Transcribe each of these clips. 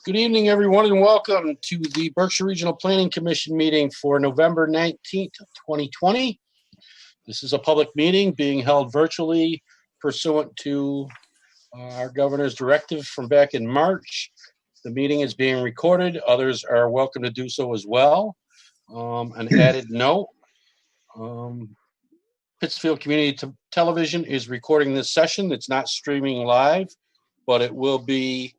Good evening, everyone, and welcome to the Berkshire Regional Planning Commission meeting for November 19th, 2020. This is a public meeting being held virtually pursuant to our governor's directive from back in March. The meeting is being recorded. Others are welcome to do so as well. An added note, Pittsfield Community Television is recording this session. It's not streaming live, but it will be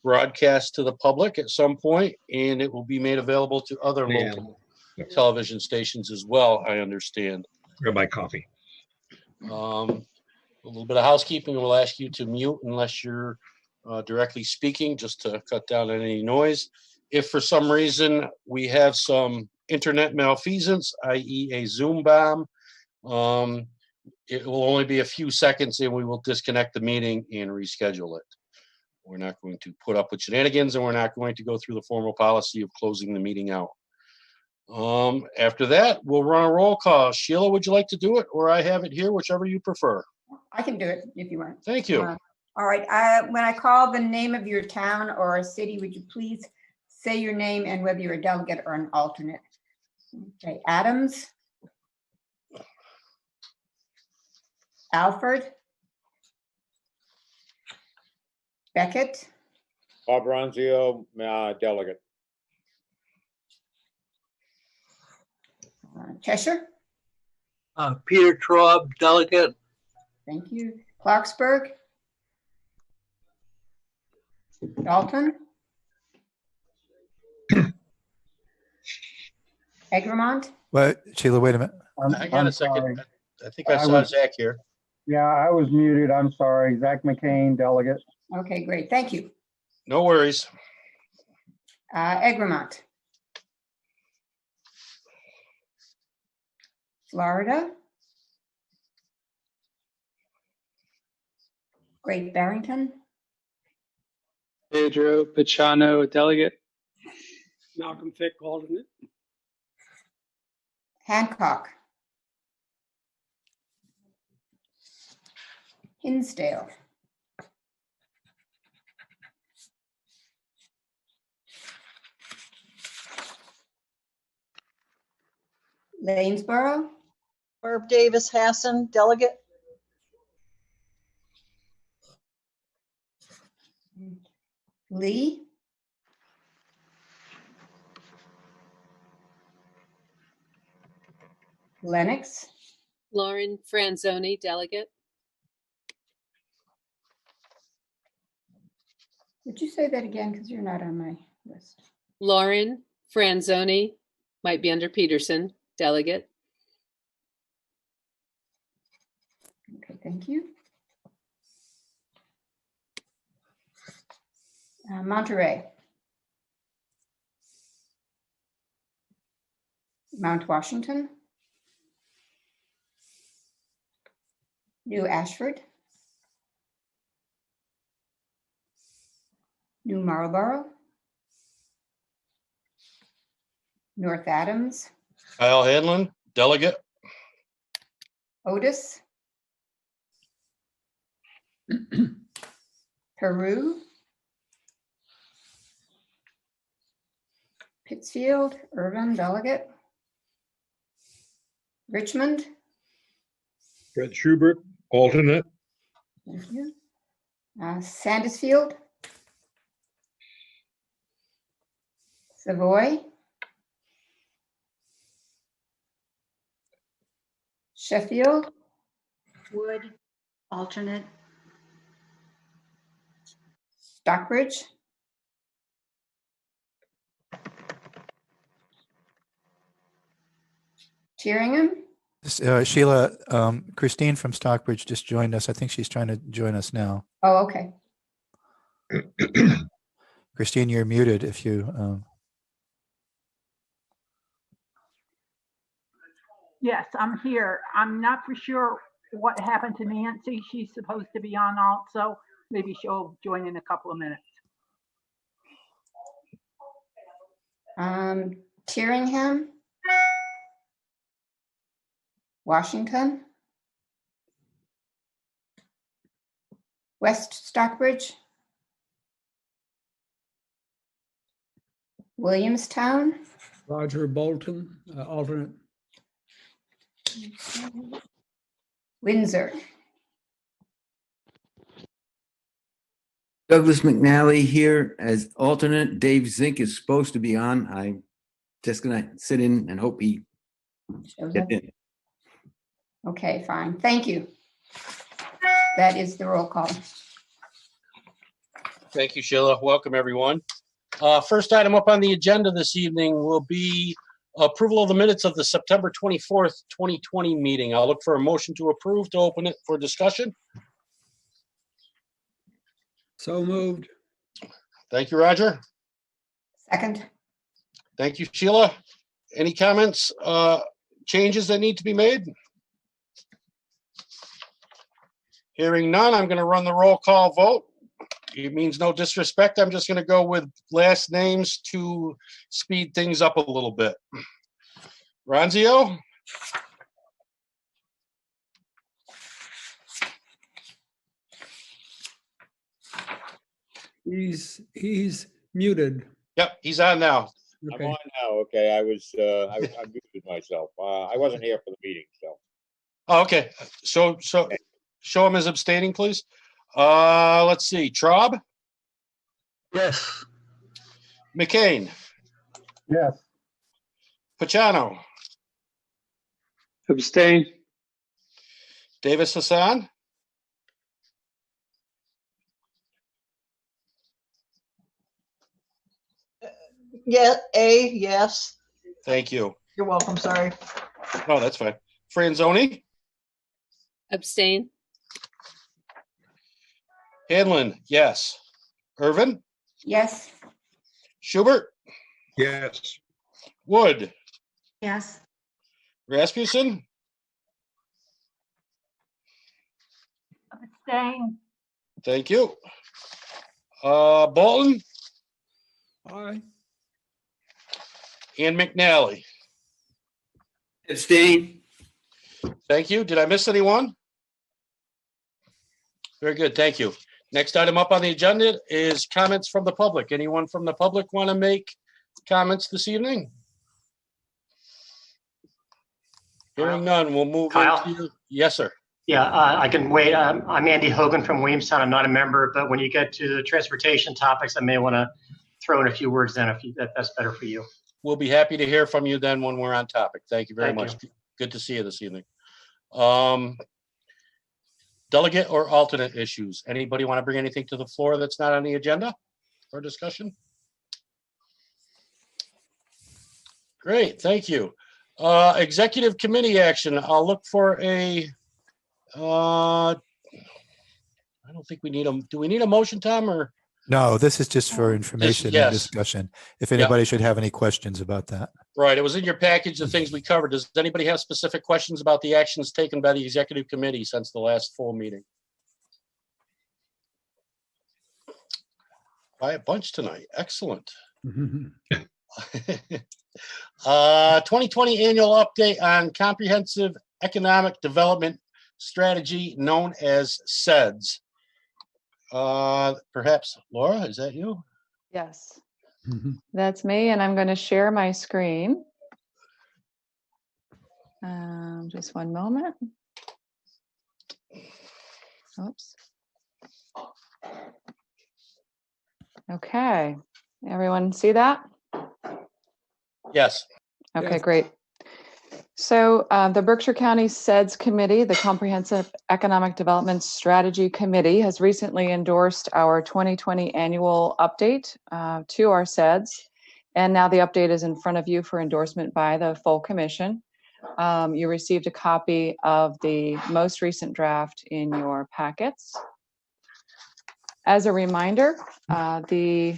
broadcast to the public at some point, and it will be made available to other local television stations as well, I understand. Grab my coffee. A little bit of housekeeping. We'll ask you to mute unless you're directly speaking, just to cut down on any noise. If for some reason we have some internet malfeasance, i.e. a Zoom bomb, it will only be a few seconds and we will disconnect the meeting and reschedule it. We're not going to put up with shenanigans, and we're not going to go through the formal policy of closing the meeting out. After that, we'll run a roll call. Sheila, would you like to do it, or I have it here, whichever you prefer? I can do it if you want. Thank you. All right. When I call the name of your town or a city, would you please say your name and whether you're a delegate or an alternate? Okay. Adams. Alford. Beckett. Bob Ronzio, delegate. Cheshire. Peter Traub, delegate. Thank you. Clarksburg. Dalton. Egremont. What, Sheila, wait a minute. I got a second. Sorry. I think I saw Zach here. Yeah, I was muted. I'm sorry. Zach McCain, delegate. Okay, great. Thank you. No worries. Egremont. Florida. Great Barrington. Pedro Pachano, delegate. Malcolm Fick, alternate. Hancock. Hinsdale. Lanesboro. Herb Davis Hassan, delegate. Lee. Lennox. Lauren Franzoni, delegate. Would you say that again? Because you're not on my list. Lauren Franzoni, might be under Peterson, delegate. Okay, thank you. Monterey. Mount Washington. New Ashford. New Marlborough. North Adams. Kyle Hanlon, delegate. Otis. Peru. Pittsfield, Irvin, delegate. Richmond. Fred Schubert, alternate. Thank you. Sandusfield. Savoy. Sheffield. Wood, alternate. Stockbridge. Tyringham. Sheila, Christine from Stockbridge just joined us. I think she's trying to join us now. Oh, okay. Christine, you're muted if you. Yes, I'm here. I'm not for sure what happened to Nancy. She's supposed to be on also. Maybe she'll join in a couple of minutes. Tyringham. Washington. West Stockbridge. Williamstown, Roger Bolton, alternate. Windsor, Douglas McNally here as alternate. Dave Zink is supposed to be on. I'm just gonna sit in and hope he shows gets up. in. Okay, fine. Thank you. That is the roll call. Thank you, Sheila. Welcome, everyone. First item up on the agenda this evening will be approval of the minutes of the September 24th, 2020 meeting. I'll look for a motion to approve to open it for discussion. So moved. Thank you, Roger. Second, Thank you, Sheila. Any comments, changes that need to be made? Hearing none, I'm going to run the roll call vote. It means no disrespect. I'm just going to go with last names to speed things up a little bit. Ronzio, He's muted. yep, he's on now. I'm Okay. on now. Okay, I muted myself. I wasn't here for the meeting, so. Oh, okay, so show him as abstaining, please. Let's see, Traub, Yes. McCain, Yes. Pachano, Abstain. Davis Hassan, Yeah, yes. thank you. You're welcome, sorry. Oh, that's fine. Franzoni, Abstain. Hanlon, yes. Irvin, yes. Schubert, Yes. Wood, Yes. Rasmussen, Abstain. thank you. Bolton Aye. and McNally. Abstain. Thank you. Did I miss anyone? Very good. Thank you. Next item up on the agenda is comments from the public. Anyone from the public want to make comments this evening? Hearing none, we'll move Kyle? into, yes, sir. Yeah, I can wait. I'm Andy Hogan from Williamstown. I'm not a member, but when you get to the transportation topics, I may want to throw in a few words then if that's better for you. We'll be happy to hear from you then when we're on topic. Thank you very much. Good to see you this evening. Delegate or alternate issues. Anybody want to bring anything to the floor that's not on the agenda for discussion? Great, thank you. Executive committee action. I'll look for a, I don't think we need a, do we need a motion, Tom, or? No, this is just for information and yes. discussion. If anybody should have any questions about that. Right, it was in your package, the things we covered. Does anybody have specific questions about the actions taken by the executive committee since the last full meeting? By a bunch tonight, excellent. 2020 annual update on comprehensive economic development strategy known as CEDS. Perhaps Laura, is that you? Yes, that's me, and I'm going to share my screen. Just one moment. Oops. Okay, everyone see that? Yes. Okay, Yes. great. So the Berkshire County CEDS Committee, the Comprehensive Economic Development Strategy Committee, has recently endorsed our 2020 annual update to our CEDS. And now the update is in front of you for endorsement by the full commission. You received a copy of the most recent draft in your packets. As a reminder, the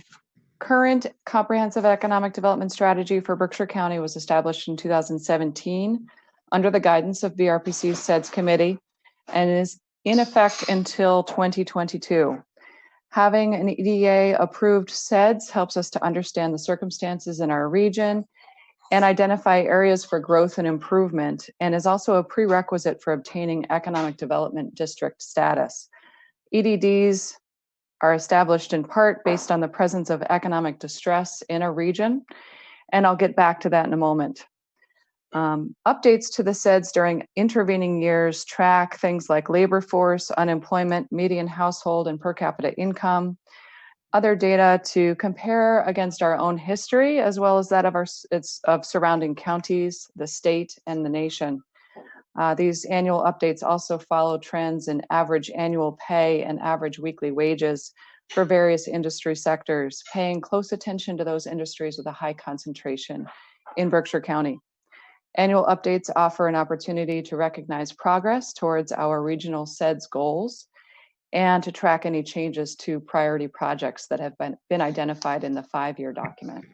current Comprehensive Economic Development Strategy for Berkshire County was established in 2017 under the guidance of BRPC's CEDS Committee and is in effect until 2022. Having an EDA approved CEDS helps us to understand the circumstances in our region and identify areas for growth and improvement, and is also a prerequisite for obtaining economic development district status. EDDs are established in part based on the presence of economic distress in a region, and I'll get back to that in a moment. Updates to the SEDS during intervening years track things like labor force, unemployment, median household and per capita income, other data to compare against our own history, as well as that of surrounding counties, the state, and the nation. These annual updates also follow trends in average annual pay and average weekly wages for various industry sectors, paying close attention to those industries with a high concentration in Berkshire County. Annual updates offer an opportunity to recognize progress towards our regional SEDS goals and to track any changes to priority projects that have been identified in the 5-year document.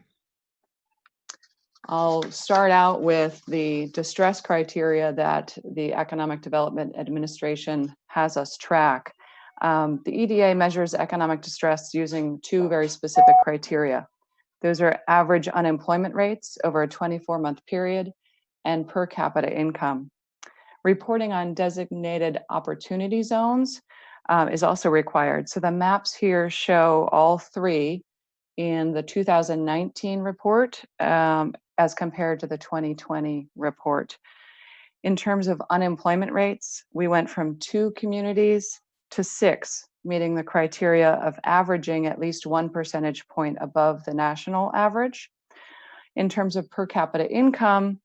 I'll start out with the distress criteria that the Economic Development Administration has us track. The EDA measures economic distress using 2 very specific criteria. Those are average unemployment rates over a 24-month period and per capita income. Reporting on designated opportunity zones is also required. So the maps here show all 3 in the 2019 report as compared to the 2020 report. In terms of unemployment rates, we went from 2 communities to 6, meeting the criteria of averaging at least 1 percentage point above the national average. In terms of per capita income,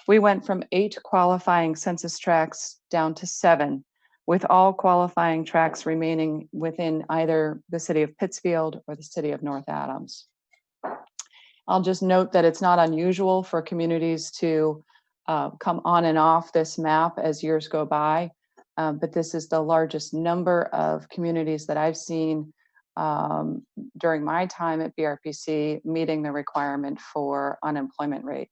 we went from 8 qualifying census tracts down to 7, with all qualifying tracts remaining within either the city of Pittsfield or the city of North Adams. I'll just note that it's not unusual for communities to come on and off this map as years go by, but this is the largest number of communities that I've seen during my time at BRPC meeting the requirement for unemployment rate.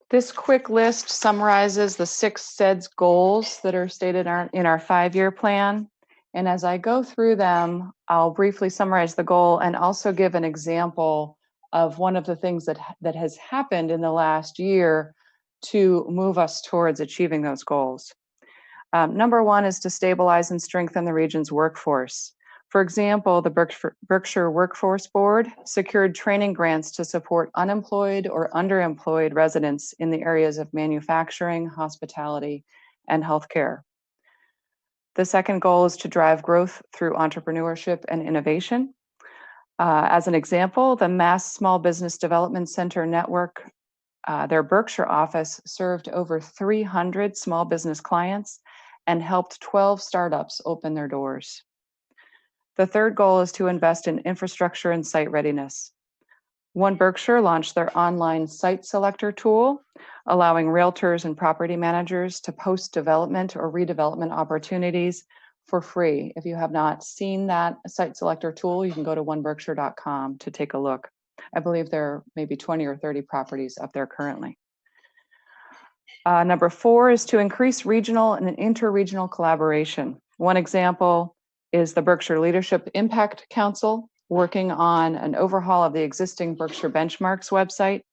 This quick list summarizes the 6 SEDS goals that are stated in our 5-year plan. And as I go through them, I'll briefly summarize the goal and also give an example of one of the things that has happened in the last year to move us towards achieving those goals. Number 1 is to stabilize and strengthen the region's workforce. For example, the Berkshire Workforce Board secured training grants to support unemployed or underemployed residents in the areas of manufacturing, hospitality, and healthcare. The second goal is to drive growth through entrepreneurship and innovation. As an example, the Mass Small Business Development Center Network, their Berkshire office served over 300 small business clients and helped 12 startups open their doors. The third goal is to invest in infrastructure and site readiness. One Berkshire launched their online site selector tool, allowing realtors and property managers to post development or redevelopment opportunities for free. If you have not seen that site selector tool, you can go to oneberkshire.com to take a look. I believe there are maybe 20 or 30 properties up there currently. Number 4 is to increase regional and interregional collaboration. One example is the Berkshire Leadership Impact Council, working on an overhaul of the existing Berkshire Benchmarks website,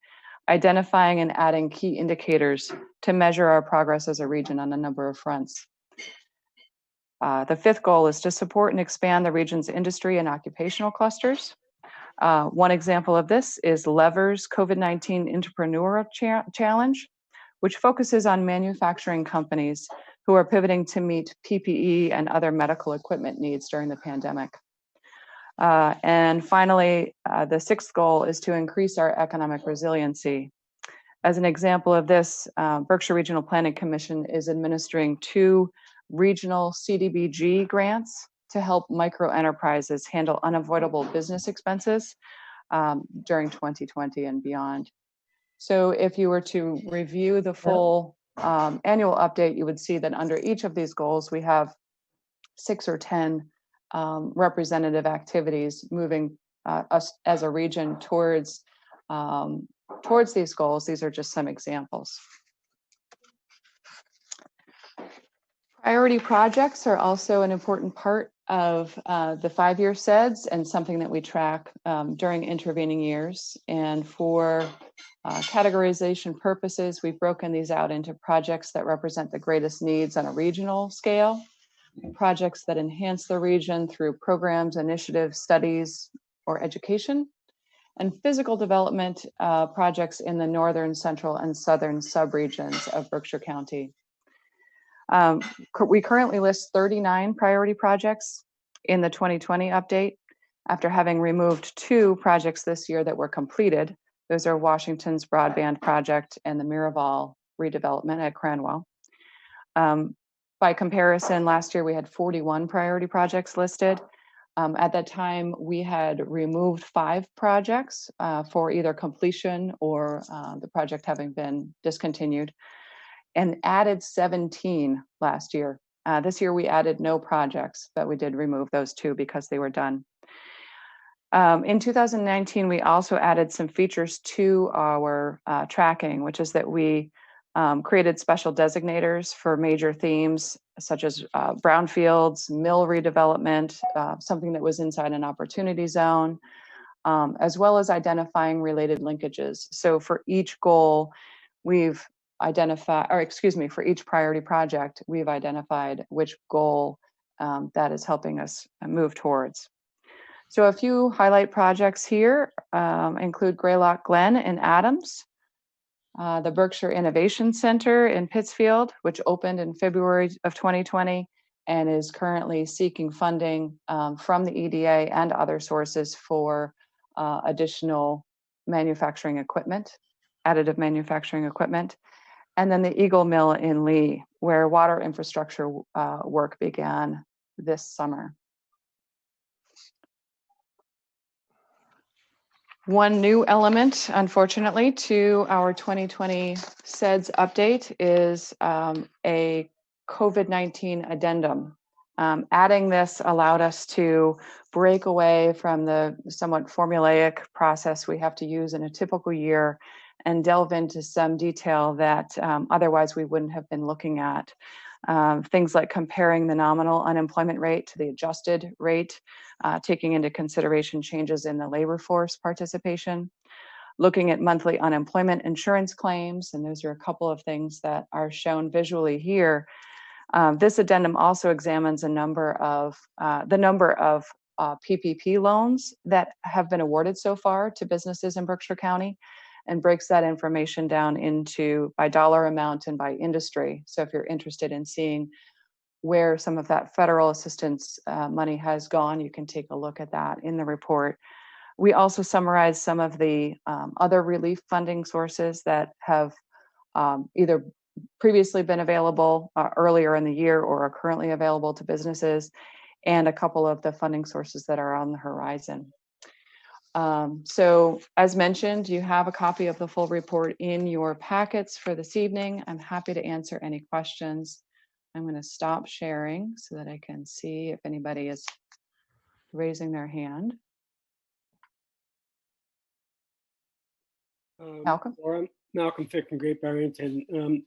identifying and adding key indicators to measure our progress as a region on a number of fronts. The 5th goal is to support and expand the region's industry and occupational clusters. One example of this is Lever's COVID-19 Entrepreneurial Challenge, which focuses on manufacturing companies who are pivoting to meet PPE and other medical equipment needs during the pandemic. And finally, the 6th goal is to increase our economic resiliency. As an example of this, Berkshire Regional Planning Commission is administering 2 regional CDBG grants to help micro enterprises handle unavoidable business expenses during 2020 and beyond. So if you were to review the full annual update, you would see that under each of these goals, we have 6 or 10 representative activities moving us as a region towards these goals. These are just some examples. Priority projects are also an important part of the 5-year SEDS and something that we track during intervening years. And for categorization purposes, we've broken these out into projects that represent the greatest needs on a regional scale, projects that enhance the region through programs, initiatives, studies, or education, and physical development projects in the northern, central, and southern subregions of Berkshire County. We currently list 39 priority projects in the 2020 update after having removed 2 projects this year that were completed. Those are Washington's broadband project and the Miraval redevelopment at Cranwell. By comparison, last year we had 41 priority projects listed. At that time, we had removed 5 projects for either completion or the project having been discontinued, and added 17 last year. This year we added no projects, but we did remove those 2 because they were done. In 2019, we also added some features to our tracking, which is that we created special designators for major themes such as brownfields, mill redevelopment, something that was inside an opportunity zone, as well as identifying related linkages. So for each goal, we've identified, or excuse me, for each priority project, we've identified which goal that is helping us move towards. So a few highlight projects here include Greylock Glen in Adams, the Berkshire Innovation Center in Pittsfield, which opened in February of 2020 and is currently seeking funding from the EDA and other sources for additional manufacturing equipment, additive manufacturing equipment. And then the Eagle Mill in Lee, where water infrastructure work began this summer. One new element, unfortunately, to our 2020 SEDS update is a COVID-19 addendum. Adding this allowed us to break away from the somewhat formulaic process we have to use in a typical year and delve into some detail that otherwise we wouldn't have been looking at. Things like comparing the nominal unemployment rate to the adjusted rate, taking into consideration changes in the labor force participation, looking at monthly unemployment insurance claims, and those are a couple of things that are shown visually here. This addendum also examines the number of PPP loans that have been awarded so far to businesses in Berkshire County, and breaks that information down into by dollar amount and by industry. So if you're interested in seeing where some of that federal assistance money has gone, you can take a look at that in the report. We also summarize some of the other relief funding sources that have either previously been available earlier in the year or are currently available to businesses, and a couple of the funding sources that are on the horizon. So as mentioned, you have a copy of the full report in your packets for this evening. I'm happy to answer any questions. I'm going to stop sharing so that I can see if anybody is raising their hand. Malcolm? Laura, Malcolm Fick from Great Barrington.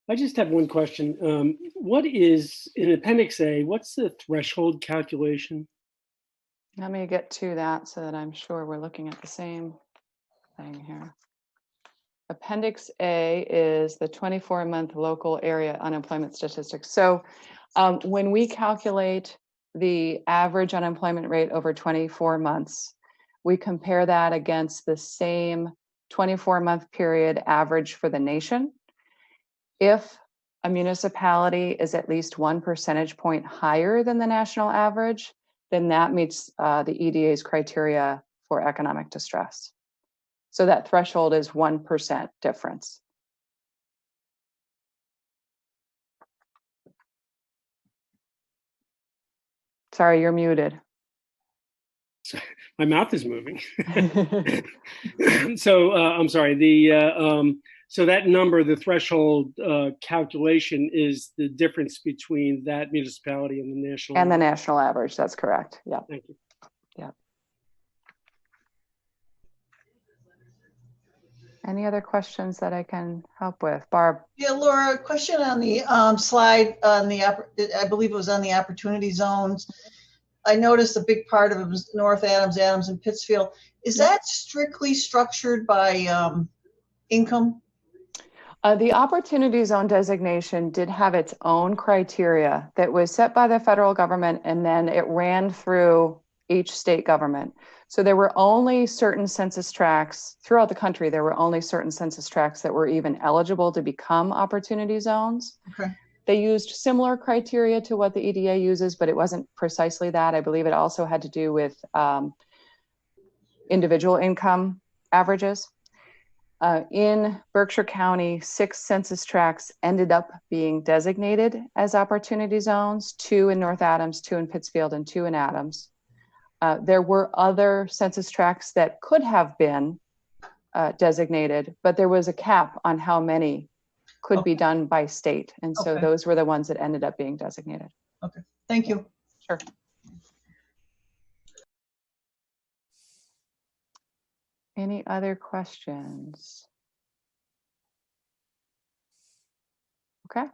I just have one question. What is, in Appendix A, what's the threshold calculation? Let me get to that so that I'm sure we're looking at the same thing here. Appendix A is the 24-month local area unemployment statistics. So when we calculate the average unemployment rate over 24 months, we compare that against the same 24-month period average for the nation. If a municipality is at least 1 percentage point higher than the national average, then that meets the EDA's criteria for economic distress. So that threshold is 1% difference. Sorry, you're muted. My mouth is moving. So I'm sorry. So that number, the threshold calculation, is the difference between that municipality and the national and average. the national average. That's correct. Yeah. Thank you. Yeah. Any other questions that I can help with, Barb? Yeah, Laura, a question on the slide on the I believe it was on the opportunity zones. I noticed a big part of it was North Adams, Adams, and Pittsfield. Is that strictly structured by income? The Opportunity Zone designation did have its own criteria that was set by the federal government, and then it ran through each state government. So there were only certain census tracts throughout the country. There were only certain census tracts that were even eligible to become Opportunity Zones. Okay. They used similar criteria to what the EDA uses, but it wasn't precisely that. I believe it also had to do with individual income averages. In Berkshire County, 6 census tracts ended up being designated as Opportunity Zones, 2 in North Adams, 2 in Pittsfield, and 2 in Adams. There were other census tracts that could have been designated, but there was a cap on how many could be done by state. And so Okay. those were the ones that ended up being designated. Okay, thank you. Sure. Any other questions? Okay.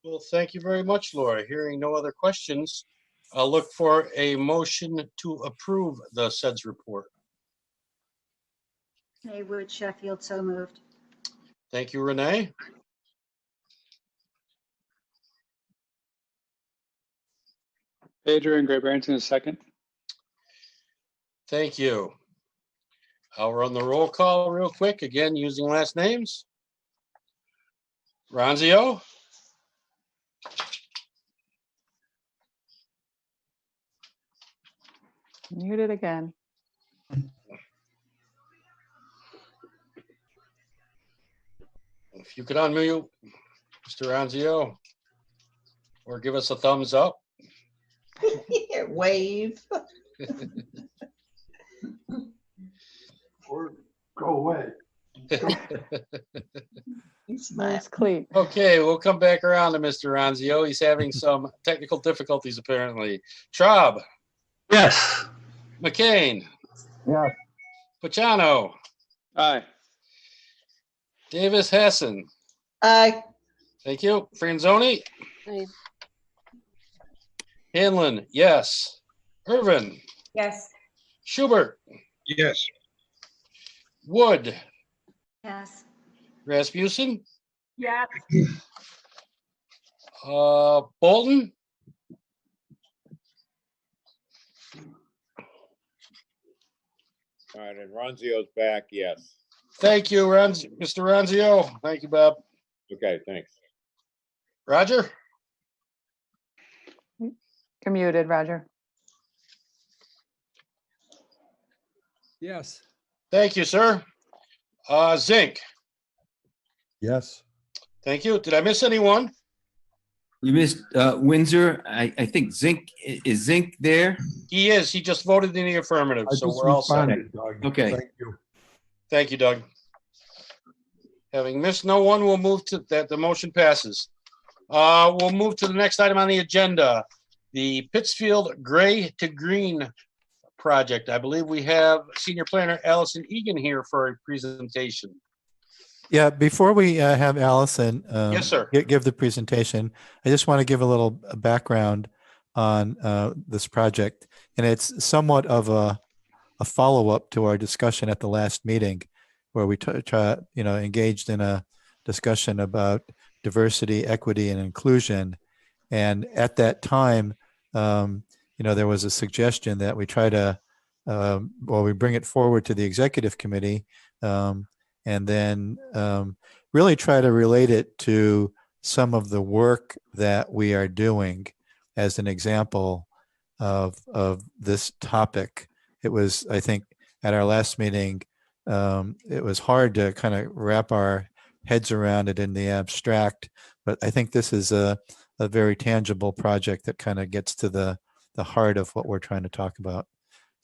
Well, thank you very much, Laura. Hearing no other questions, I'll look for a motion to approve the SEDS report. Maywood Sheffield, so moved. Thank you, Renee. Adrian Gray Barrington is second. Thank you. I'll run the roll call real quick, again, using last names. Ronzio, Muted again. if you could unmute, Mr. Ronzio, or give us a thumbs up. Wave. Or go away. Nice, Cleat. Okay, we'll come back around to Mr. Ronzio. He's having some technical difficulties, apparently. Traub, Yes. McCain, Yes. Pachano, Aye. Davis Hessen. Aye. Thank you. Franzoni, Aye. Hanlon, yes. Irvin, Yes. Schubert, Yes. Wood, Yes. Rasmussen, Yes. Bolton, All right, and Ronzio's back, yes. thank you, Mr. Ronzio. Thank you, Bob. Okay, thanks. Roger, You're muted, Roger. Yes. thank you, sir. Zink, Yes. thank you. Did I miss anyone? You missed Windsor. I think Zink, is Zink there? He is. He just voted in the affirmative, I so just we're all set. responded, Doug. Okay. Thank you. Thank you, Doug. Having missed no one, we'll move to that. The motion passes. We'll move to the next item on the agenda, the Pittsfield Gray to Green project. I believe we have Senior Planner Allison Egan here for a presentation. Yeah, before we have Allison Yes, sir. give the presentation, I just want to give a little background on this project. And it's somewhat of a follow-up to our discussion at the last meeting, where we engaged in a discussion about diversity, equity, and inclusion. And at that time, there was a suggestion that we try to, we bring it forward to the executive committee, and then really try to relate it to some of the work that we are doing as an example of this topic. It was, I think, at our last meeting, it was hard to kind of wrap our heads around it in the abstract, but I think this is a very tangible project that kind of gets to the heart of what we're trying to talk about.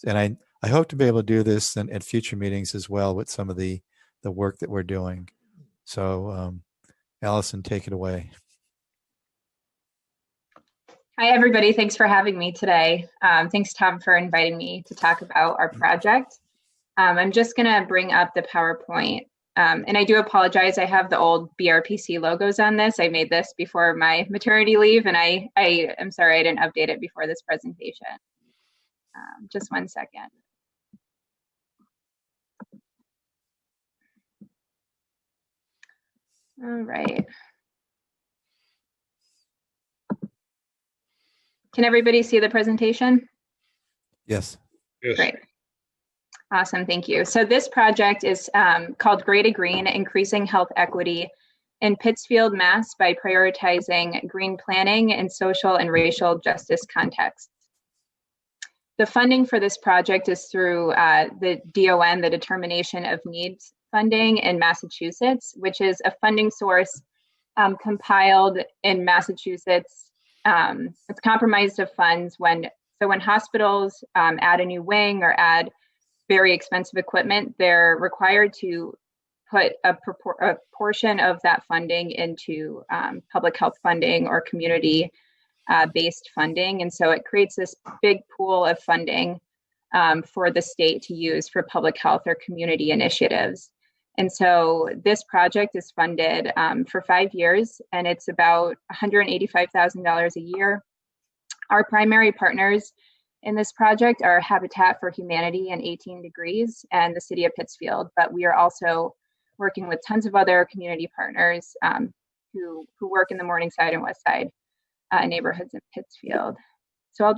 And I hope to be able to do this at future meetings as well with some of the work that we're doing. So Allison, take it away. Hi, everybody. Thanks for having me today. Thanks, Tom, for inviting me to talk about our project. I'm just going to bring up the PowerPoint. And I do apologize. I have the old BRPC logos on this. I made this before my maternity leave, and I am sorry I didn't update it before this presentation. Just one second. All right. Can everybody see the presentation? Yes. Great. Awesome, thank you. So this project is called Gray to Green, Increasing Health Equity in Pittsfield, Mass. By prioritizing green planning and social and racial justice contexts. The funding for this project is through the DON, the Determination of Needs funding in Massachusetts, which is a funding source compiled in Massachusetts. It's comprised of funds when hospitals add a new wing or add very expensive equipment, they're required to put a portion of that funding into public health funding or community based funding. And so it creates this big pool of funding for the state to use for public health or community initiatives. And so this project is funded for 5 years, and it's about $185,000 a year. Our primary partners in this project are Habitat for Humanity and 18 Degrees and the City of Pittsfield, but we are also working with tons of other community partners who work in the Morningside and West Side neighborhoods in Pittsfield. So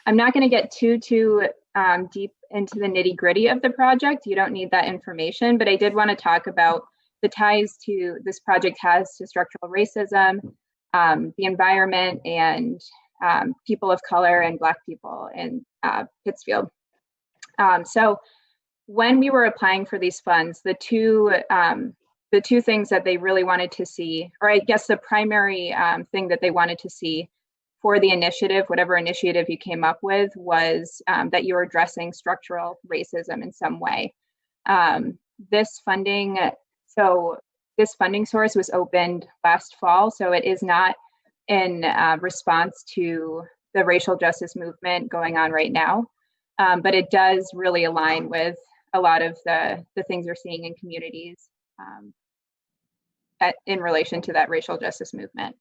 I'm not going to get too deep into the nitty gritty of the project. You don't need that information, but I did want to talk about the ties this project has to structural racism, the environment, and people of color and Black people in Pittsfield. So when we were applying for these funds, the two things that they really wanted to see, or I guess the primary thing that they wanted to see for the initiative, whatever initiative you came up with, was that you were addressing structural racism in some way. This funding source was opened last fall, so it is not in response to the racial justice movement going on right now, but it does really align with a lot of the things we're seeing in communities in relation to that racial justice movement.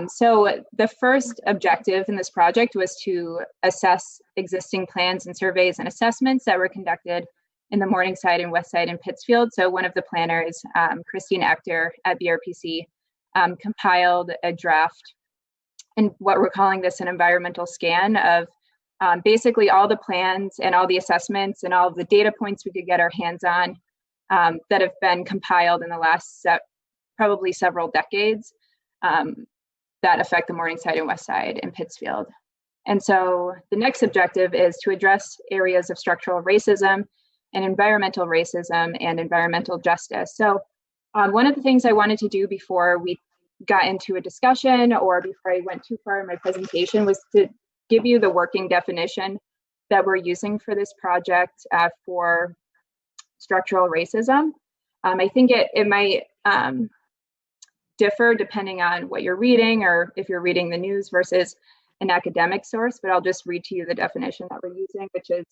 So the first objective in this project was to assess existing plans and surveys and assessments that were conducted in the Morningside and West Side in Pittsfield. So one of the planners, Christine Ector at BRPC, compiled a draft, and what we're calling this an environmental scan of basically all the plans and all the assessments and all of the data points we could get our hands on that have been compiled in the last probably several decades that affect the Morningside and West Side in Pittsfield. And so the next objective is to address areas of structural racism and environmental justice. So one of the things I wanted to do before we got into a discussion or before I went too far in my presentation was to give you the working definition that we're using for this project for structural racism. I think it might differ depending on what you're reading or if you're reading the news versus an academic source, but I'll just read to you the definition that we're using, which is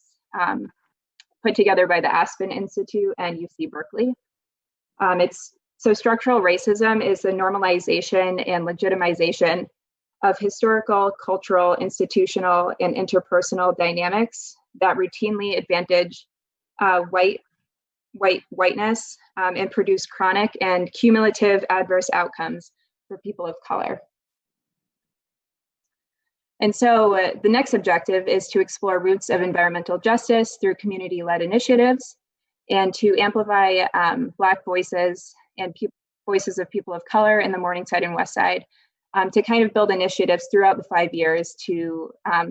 put together by the Aspen Institute and UC Berkeley. So structural racism is the normalization and legitimization of historical, cultural, institutional, and interpersonal dynamics that routinely advantage whiteness and produce chronic and cumulative adverse outcomes for people of color. And so the next objective is to explore roots of environmental justice through community-led initiatives and to amplify Black voices and voices of people of color in the Morningside and West Side to kind of build initiatives throughout the 5 years to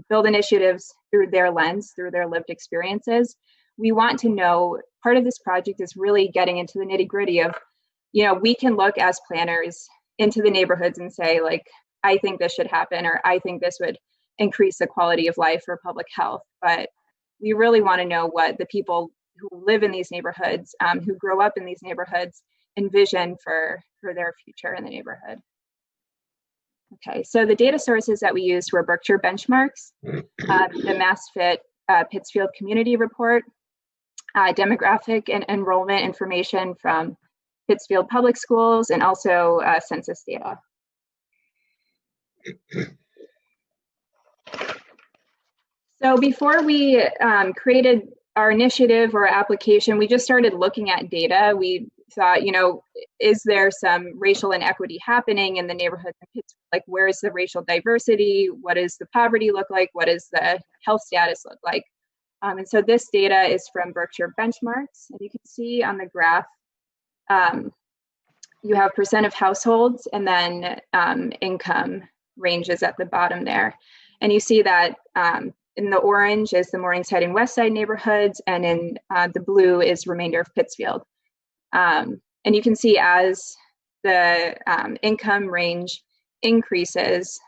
build initiatives through their lens, through their lived experiences. We want to know, part of this project is really getting into the nitty gritty of, we can look as planners into the neighborhoods and say, like, I think this should happen, or I think this would increase the quality of life for public health. But we really want to know what the people who live in these neighborhoods, who grow up in these neighborhoods, envision for their future in the neighborhood. Okay, so the data sources that we used were Berkshire benchmarks, the MassFit Pittsfield Community Report, demographic and enrollment information from Pittsfield Public Schools, and also census data. So before we created our initiative or application, we just started looking at data. We thought, is there some racial inequity happening in the neighborhoods in Pittsburgh? Like, where's the racial diversity? What does the poverty look like? What does the health status look like? And so this data is from Berkshire benchmarks. And you can see on the graph, you have percent of households and then income ranges at the bottom there. And you see that in the orange is the Morningside and West Side neighborhoods, and in the blue is remainder of Pittsfield. And you can see as the income range increases,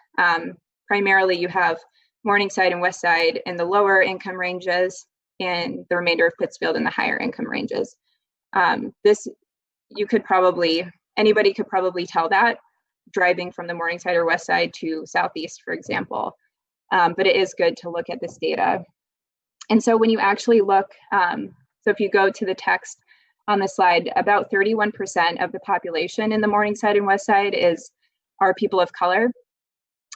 primarily you have Morningside and West Side in the lower income ranges, and the remainder of Pittsfield in the higher income ranges. Anybody could probably tell that driving from the Morningside or West Side to Southeast, for example. But it is good to look at this data. And so when you actually look, so if you go to the text on the slide, about 31% of the population in the Morningside and West Side are people of color,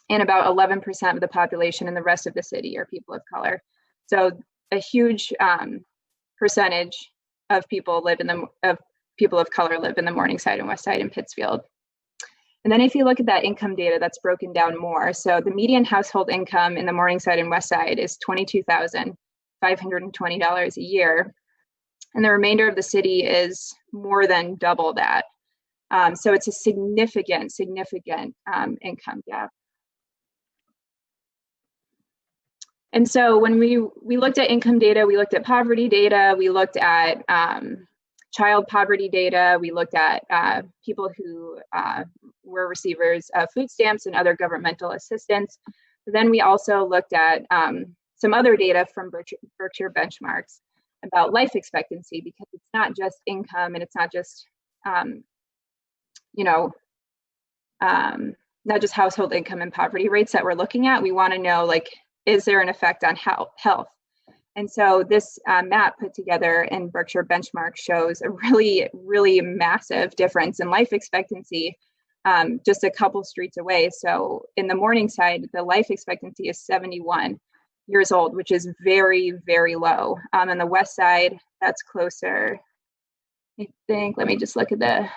and about 11% of the population in the rest of the city are people of color. So a huge percentage of people of color live in the Morningside and West Side in Pittsfield. And then if you look at that income data, that's broken down more. So the median household income in the Morningside and West Side is $22,520 a year. And the remainder of the city is more than double that. So it's a significant income gap. And so when we looked at income data, we looked at poverty data, we looked at child poverty data, we looked at people who were receivers of food stamps and other governmental assistance. But then we also looked at some other data from Berkshire benchmarks about life expectancy, because it's not just income and it's not just, not just household income and poverty rates that we're looking at. We want to know, like, is there an effect on health? And so this map put together in Berkshire benchmark shows a really, really massive difference in life expectancy just a couple streets away. So in the Morningside, the life expectancy is 71 years old, which is very, very low. On the West Side, that's closer, I think, let me just look at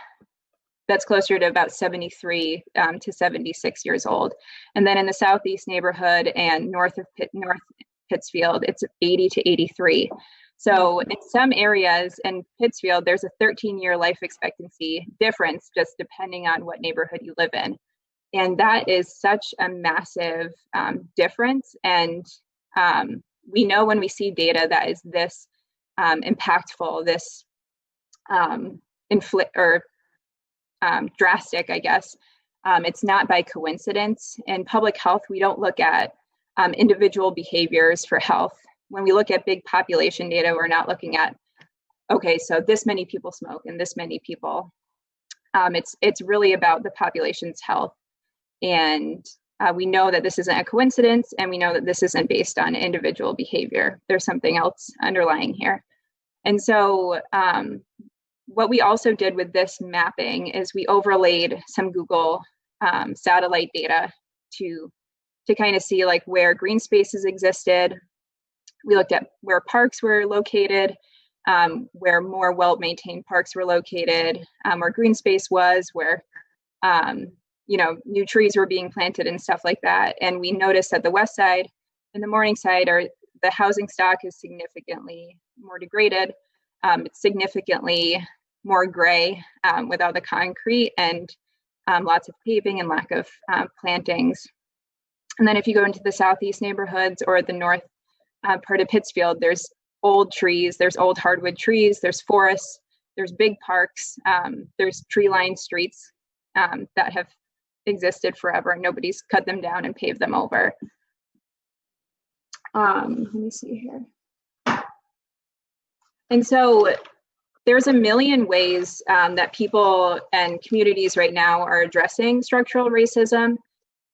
that's closer to about 73 to 76 years old. And then in the Southeast neighborhood and north Pittsfield, it's 80 to 83. So in some areas in Pittsfield, there's a 13-year life expectancy difference just depending on what neighborhood you live in. And that is such a massive difference. And we know when we see data that is this impactful, this drastic, I guess, it's not by coincidence. In public health, we don't look at individual behaviors for health. When we look at big population data, we're not looking at, okay, so this many people smoke and this many people. It's really about the population's health. And we know that this isn't a coincidence, and we know that this isn't based on individual behavior. There's something else underlying here. And so what we also did with this mapping is we overlaid some Google satellite data to kind of see like where green spaces existed. We looked at where parks were located, where more well-maintained parks were located, where green space was, where new trees were being planted and stuff like that. And we noticed that the West Side and the Morningside the housing stock is significantly more degraded. It's significantly more gray without the concrete and lots of paving and lack of plantings. And then if you go into the Southeast neighborhoods or the north part of Pittsfield, there's old trees, there's old hardwood trees, there's forests, there's big parks, there's tree-lined streets that have existed forever. Nobody's cut them down and paved them over. Let me see here. And so there's a million ways that people and communities right now are addressing structural racism.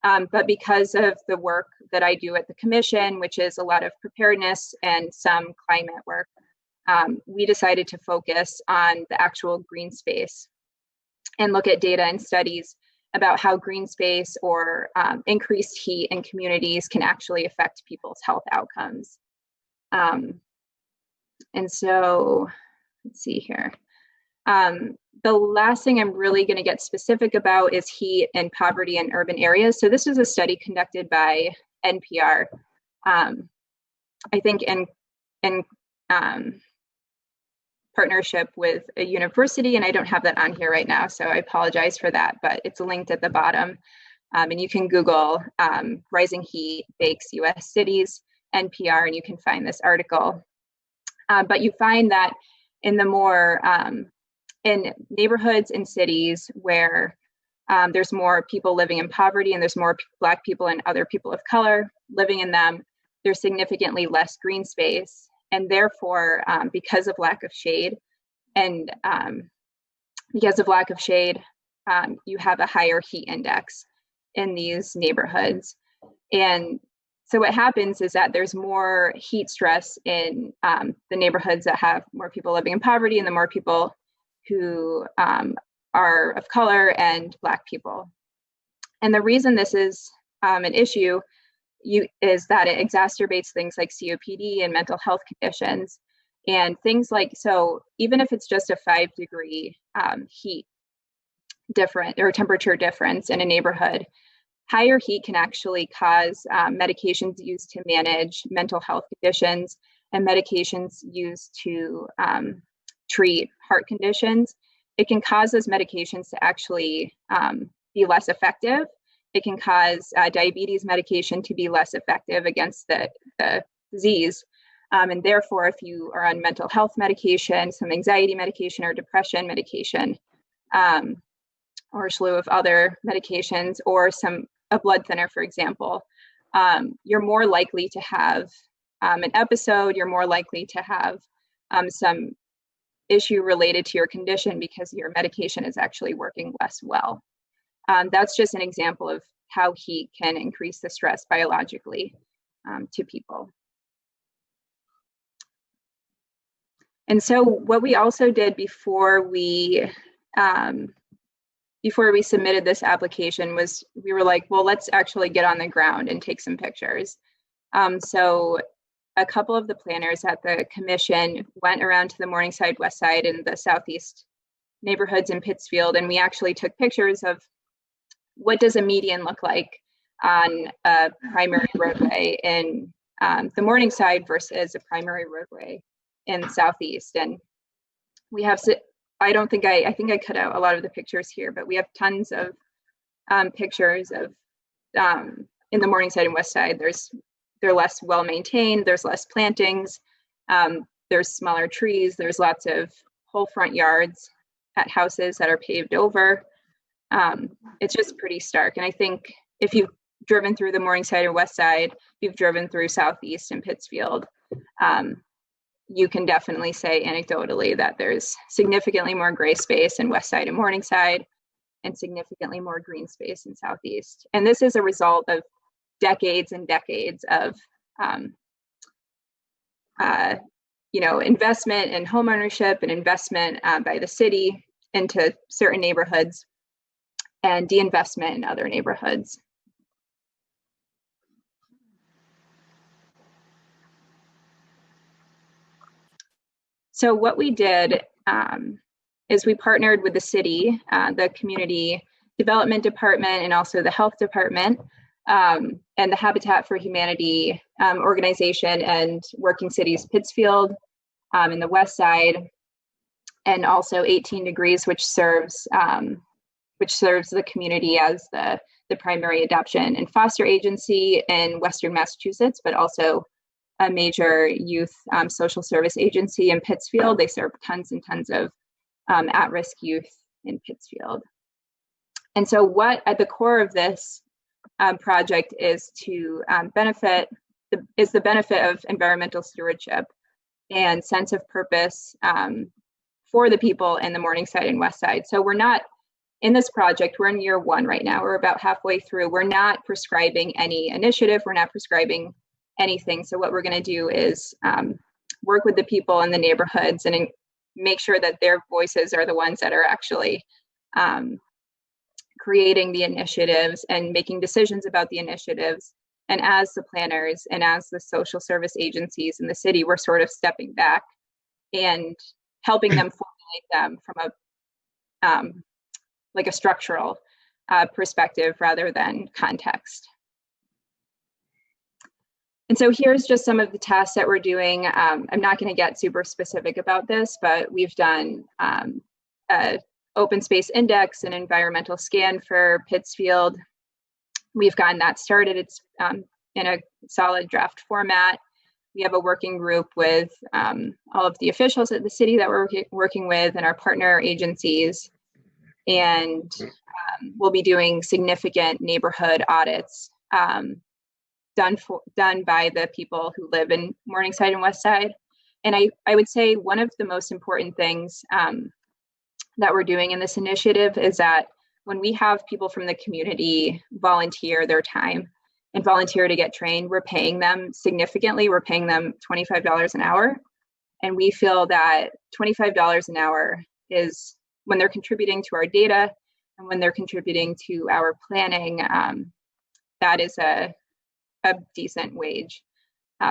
But because of the work that I do at the commission, which is a lot of preparedness and some climate work, we decided to focus on the actual green space and look at data and studies about how green space or increased heat in communities can actually affect people's health outcomes. And so, let's see here. The last thing I'm really going to get specific about is heat and poverty in urban areas. So this was a study conducted by NPR, I think in partnership with a university, and I don't have that on here right now, so I apologize for that, but it's linked at the bottom. And you can Google rising heat bakes US cities, NPR, and you can find this article. But you find that in the more, in neighborhoods and cities where there's more people living in poverty and there's more Black people and other people of color living in them, there's significantly less green space. And therefore, because of lack of shade, and you have a higher heat index in these neighborhoods. And so what happens is that there's more heat stress in the neighborhoods that have more people living in poverty and the more people who are of color and Black people. And the reason this is an issue is that it exacerbates things like COPD and mental health conditions and things like, so even if it's just a 5-degree heat difference or temperature difference in a neighborhood, higher heat can actually cause medications used to manage mental health conditions and medications used to treat heart conditions. It can cause those medications to actually be less effective. It can cause diabetes medication to be less effective against the disease. And therefore, if you are on mental health medication, some anxiety medication or depression medication, or a slew of other medications, or a blood thinner, for example, you're more likely to have an episode, you're more likely to have some issue related to your condition because your medication is actually working less well. That's just an example of how heat can increase the stress biologically to people. And so what we also did before we submitted this application was we were like, well, let's actually get on the ground and take some pictures. So a couple of the planners at the commission went around to the Morningside, West Side, and the Southeast neighborhoods in Pittsfield, and we actually took pictures of what does a median look like on a primary roadway in the Morningside versus a primary roadway in the Southeast. And we have, I think I cut out a lot of the pictures here, but we have tons of pictures of in the Morningside and West Side. They're less well maintained, there's less plantings, there's smaller trees, there's lots of whole front yards at houses that are paved over. It's just pretty stark. And I think if you've driven through the Morningside or West Side, you've driven through Southeast and Pittsfield, you can definitely say anecdotally that there's significantly more gray space in West Side and Morningside and significantly more green space in Southeast. And this is a result of decades and decades of investment in home ownership and investment by the city into certain neighborhoods and de-investment in other neighborhoods. So what we did is we partnered with the city, the community development department, and also the health department, and the Habitat for Humanity organization and Working Cities Pittsfield in the West Side, and also 18 Degrees, which serves the community as the primary adoption and foster agency in Western Massachusetts, but also a major youth social service agency in Pittsfield. They serve tons and tons of at-risk youth in Pittsfield. And so what at the core of this project is to the benefit of environmental stewardship and sense of purpose for the people in the Morningside and West Side. So we're not in this project, we're in year 1 right now. We're about halfway through. We're not prescribing any initiative. We're not prescribing anything. So what we're going to do is work with the people in the neighborhoods and make sure that their voices are the ones that are actually creating the initiatives and making decisions about the initiatives. And as the planners and as the social service agencies in the city, we're sort of stepping back and helping them formulate them from a like a structural perspective rather than context. And so here's just some of the tasks that we're doing. I'm not going to get super specific about this, but we've done a open space index and environmental scan for Pittsfield. We've gotten that started. It's in a solid draft format. We have a working group with all of the officials at the city that we're working with and our partner agencies. And we'll be doing significant neighborhood audits done by the people who live in Morningside and West Side. And I would say one of the most important things that we're doing in this initiative is that when we have people from the community volunteer their time and volunteer to get trained, we're paying them significantly. We're paying them $25 an hour. And we feel that $25 an hour is, when they're contributing to our data and when they're contributing to our planning, that is a decent wage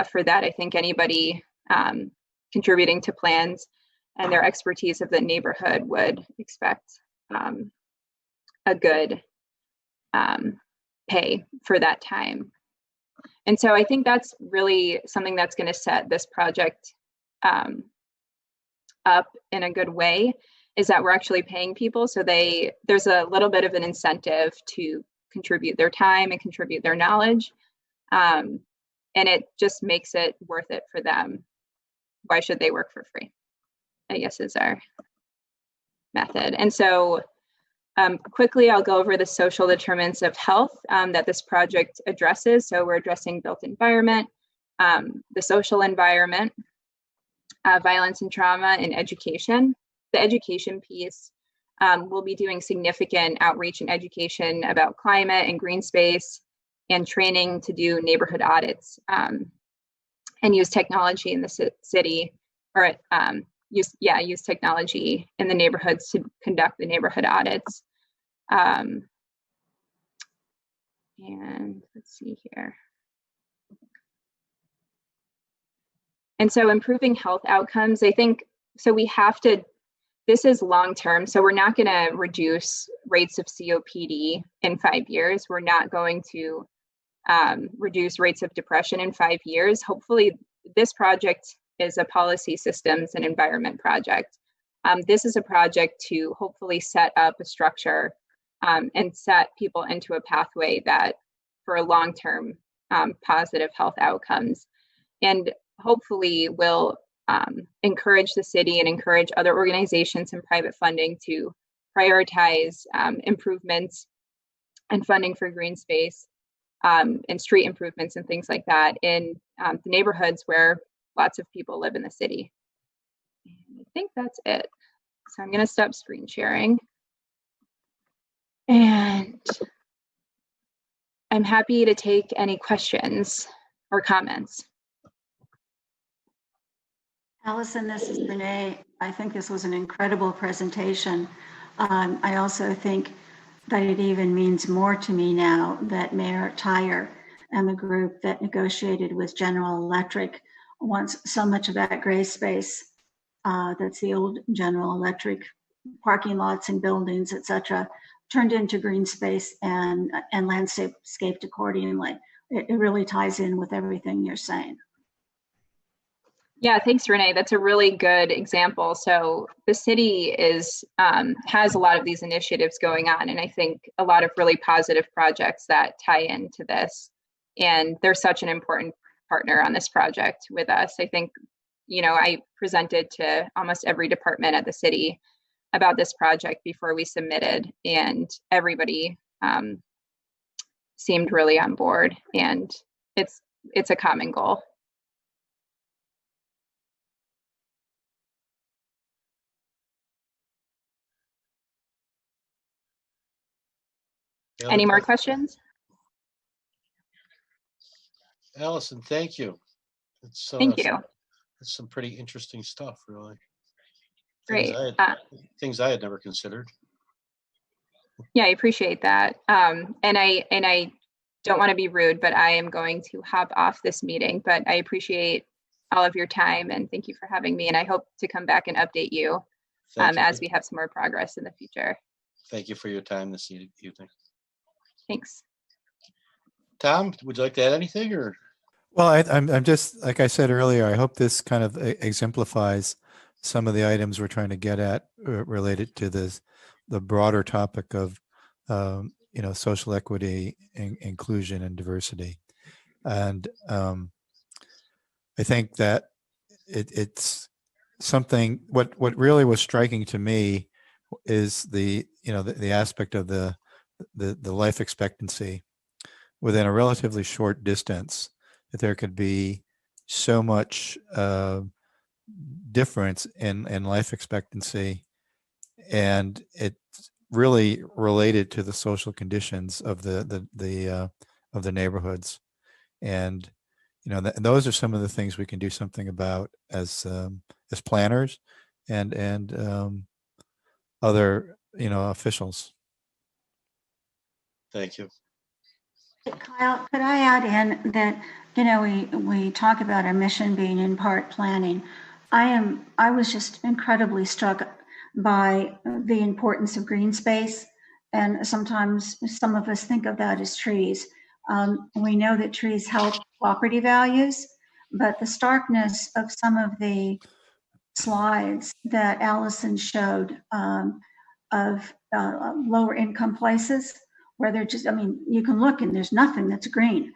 for that. I think anybody contributing to plans and their expertise of the neighborhood would expect a good pay for that time. And so I think that's really something that's going to set this project up in a good way, is that we're actually paying people. So there's a little bit of an incentive to contribute their time and contribute their knowledge. And it just makes it worth it for them. Why should they work for free? I guess is our method. And so quickly, I'll go over the social determinants of health that this project addresses. So we're addressing built environment, the social environment, violence and trauma, and education. The education piece, we'll be doing significant outreach and education about climate and green space and training to do neighborhood audits and use technology in the city, or use technology in the neighborhoods to conduct the neighborhood audits. And let's see here. And so improving health outcomes, I think, so we have to, this is long-term, so we're not gonna reduce rates of COPD in 5 years. We're not going to reduce rates of depression in 5 years. Hopefully this project is a policy systems and environment project. This is a project to hopefully set up a structure and set people into a pathway that for a long-term positive health outcomes, and hopefully will encourage the city and encourage other organizations and private funding to prioritize improvements and funding for green space and street improvements and things like that in the neighborhoods where lots of people live in the city. And I think that's it. So I'm going to stop screen sharing. And I'm happy to take any questions or comments. Allison, this is Renee. I think this was an incredible presentation. I also think that it even means more to me now that Mayor Tyre and the group that negotiated with General Electric wants so much of that gray space that's the old General Electric parking lots and buildings, etc., turned into green space and landscaped accordingly. It really ties in with everything you're saying. Yeah, thanks, Renee. That's a really good example. So the city has a lot of these initiatives going on, and I think a lot of really positive projects that tie into this. And they're such an important partner on this project with us. I think, I presented to almost every department at the city about this project before we submitted, and everybody seemed really on board, and it's a common goal. Any more questions? Allison, thank you. Thank you. It's some pretty interesting stuff, really. Great. Things I had never considered. Yeah, I appreciate that. And I don't want to be rude, but I am going to hop off this meeting, but I appreciate all of your time and thank you for having me. And I hope to come back and update you Thank you. as we have some more progress in the future. Thank you for your time this evening. Thanks. Tom, would you like to add anything or? Well, I'm just, like I said earlier, I hope this kind of exemplifies some of the items we're trying to get at related to the broader topic of, social equity, inclusion, and diversity. And I think that it's something, what really was striking to me is the aspect of the life expectancy within a relatively short distance, that there could be so much difference in life expectancy, and it's really related to the social conditions of the neighborhoods. And those are some of the things we can do something about as planners and other officials. Thank you. Kyle, could I add in that, we talk about our mission being in part planning. I was just incredibly struck by the importance of green space. And sometimes some of us think of that as trees. We know that trees help property values, but the starkness of some of the slides that Allison showed of lower income places where they're just, you can look and there's nothing that's green.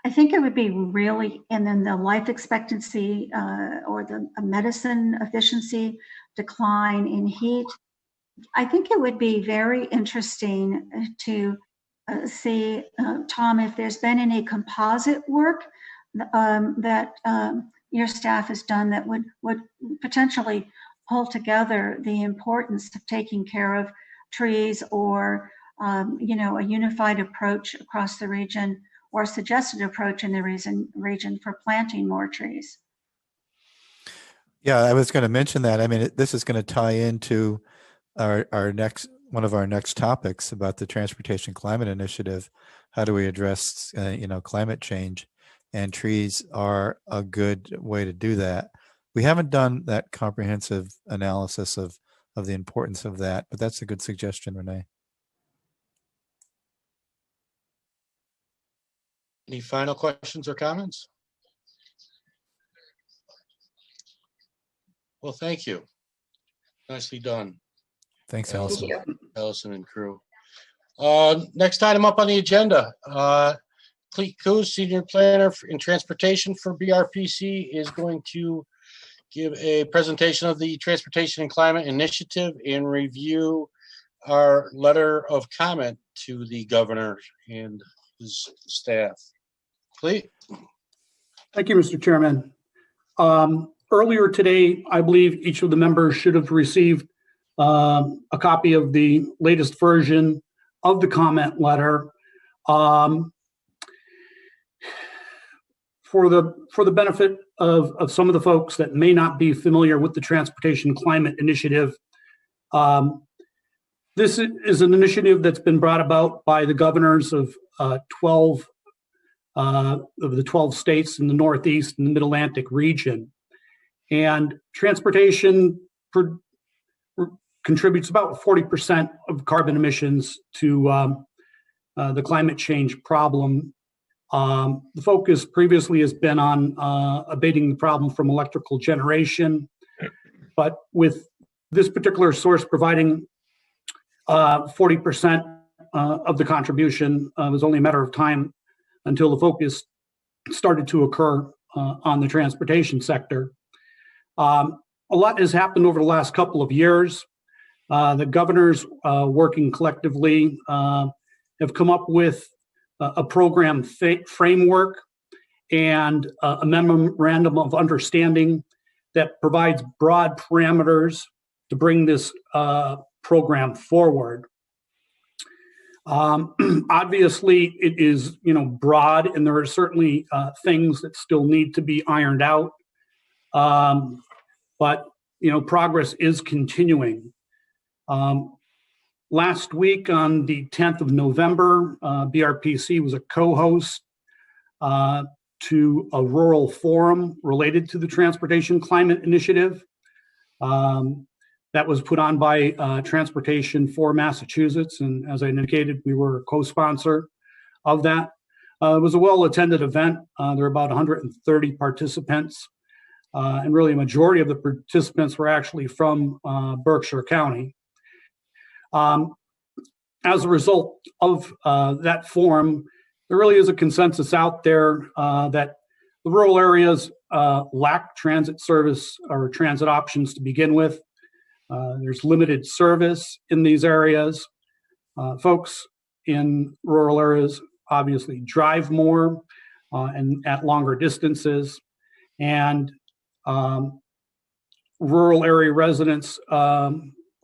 I think it would be really, and then the life expectancy or the medicine efficiency decline in heat. I think it would be very interesting to see, Tom, if there's been any composite work that your staff has done that would potentially pull together the importance of taking care of trees, or a unified approach across the region, or a suggested approach in the region for planting more trees. Yeah, I was going to mention that. I mean, this is going to tie into our next one of our next topics about the Transportation Climate Initiative. How do we address climate change? And trees are a good way to do that. We haven't done that comprehensive analysis of the importance of that, but that's a good suggestion, Renee. Any final questions or comments? Well, thank you. Nicely done. Thanks, Allison. Thank you. Allison and crew. Next item up on the agenda, Clete Coos, Senior Planner in Transportation for BRPC, is going to give a presentation of the Transportation and Climate Initiative and review our letter of comment to the governor and his staff. Clete? Thank you, Mr. Chairman. Earlier today, I believe each of the members should have received a copy of the latest version of the comment letter. For the benefit of some of the folks that may not be familiar with the Transportation Climate Initiative, this is an initiative that's been brought about by the governors of 12 of the 12 states in the Northeast and the Mid-Atlantic region. And transportation contributes about 40% of carbon emissions to the climate change problem. The focus previously has been on abating the problem from electrical generation, but with this particular source providing 40% of the contribution, it was only a matter of time until the focus started to occur on the transportation sector. A lot has happened over the last couple of years. The governors, working collectively, have come up with a program framework and a memorandum of understanding that provides broad parameters to bring this program forward. Obviously, it is broad, and there are certainly things that still need to be ironed out. But progress is continuing. Last week on the 10th of November, BRPC was a co-host to a rural forum related to the Transportation Climate Initiative. That was put on by Transportation for Massachusetts, and as I indicated, we were a co-sponsor of that. It was a well-attended event. There were about 130 participants, and really a majority of the participants were actually from Berkshire County. As a result of that forum, there really is a consensus out there that the rural areas lack transit service or transit options to begin with. There's limited service in these areas. Folks in rural areas obviously drive more and at longer distances. And rural area residents, for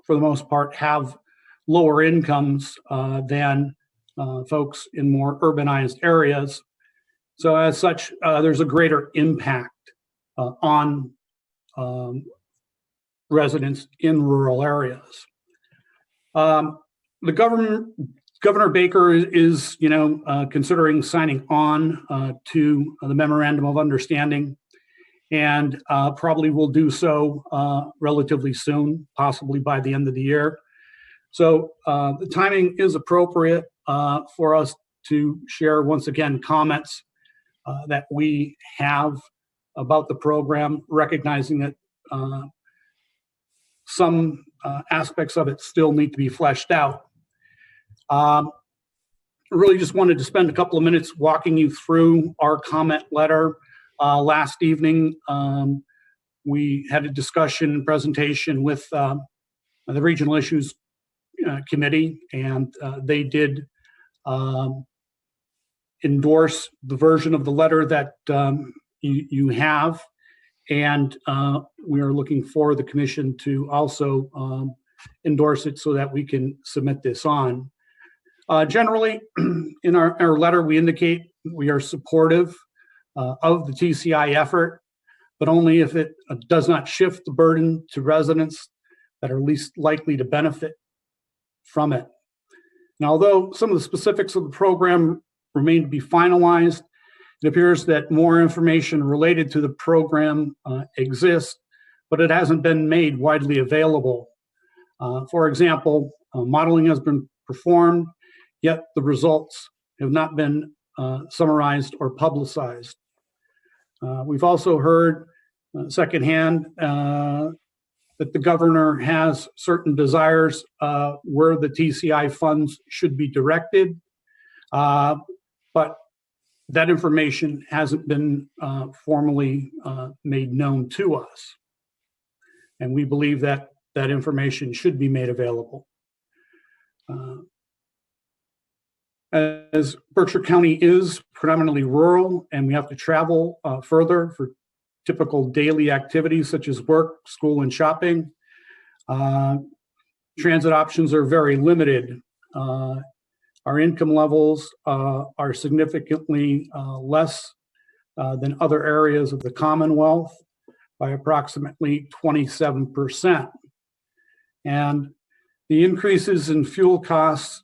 the most part, have lower incomes than folks in more urbanized areas. So as such, there's a greater impact on residents in rural areas. The Governor Baker is, considering signing on to the Memorandum of Understanding, and probably will do so relatively soon, possibly by the end of the year. So the timing is appropriate for us to share, once again, comments that we have about the program, recognizing that some aspects of it still need to be fleshed out. Really just wanted to spend a couple of minutes walking you through our comment letter. Last evening, we had a discussion and presentation with the Regional Issues Committee, and they did endorse the version of the letter that you have, and we are looking for the Commission to also endorse it so that we can submit this on. Generally, in our letter, we indicate we are supportive of the TCI effort, but only if it does not shift the burden to residents that are least likely to benefit from it. Now, although some of the specifics of the program remain to be finalized, it appears that more information related to the program exists, but it hasn't been made widely available. For example, modeling has been performed, yet the results have not been summarized or publicized. We've also heard secondhand that the governor has certain desires where the TCI funds should be directed, but that information hasn't been formally made known to us. And we believe that that information should be made available. As Berkshire County is predominantly rural and we have to travel further for typical daily activities such as work, school, and shopping, transit options are very limited. Our income levels are significantly less than other areas of the Commonwealth by approximately 27%. And the increases in fuel costs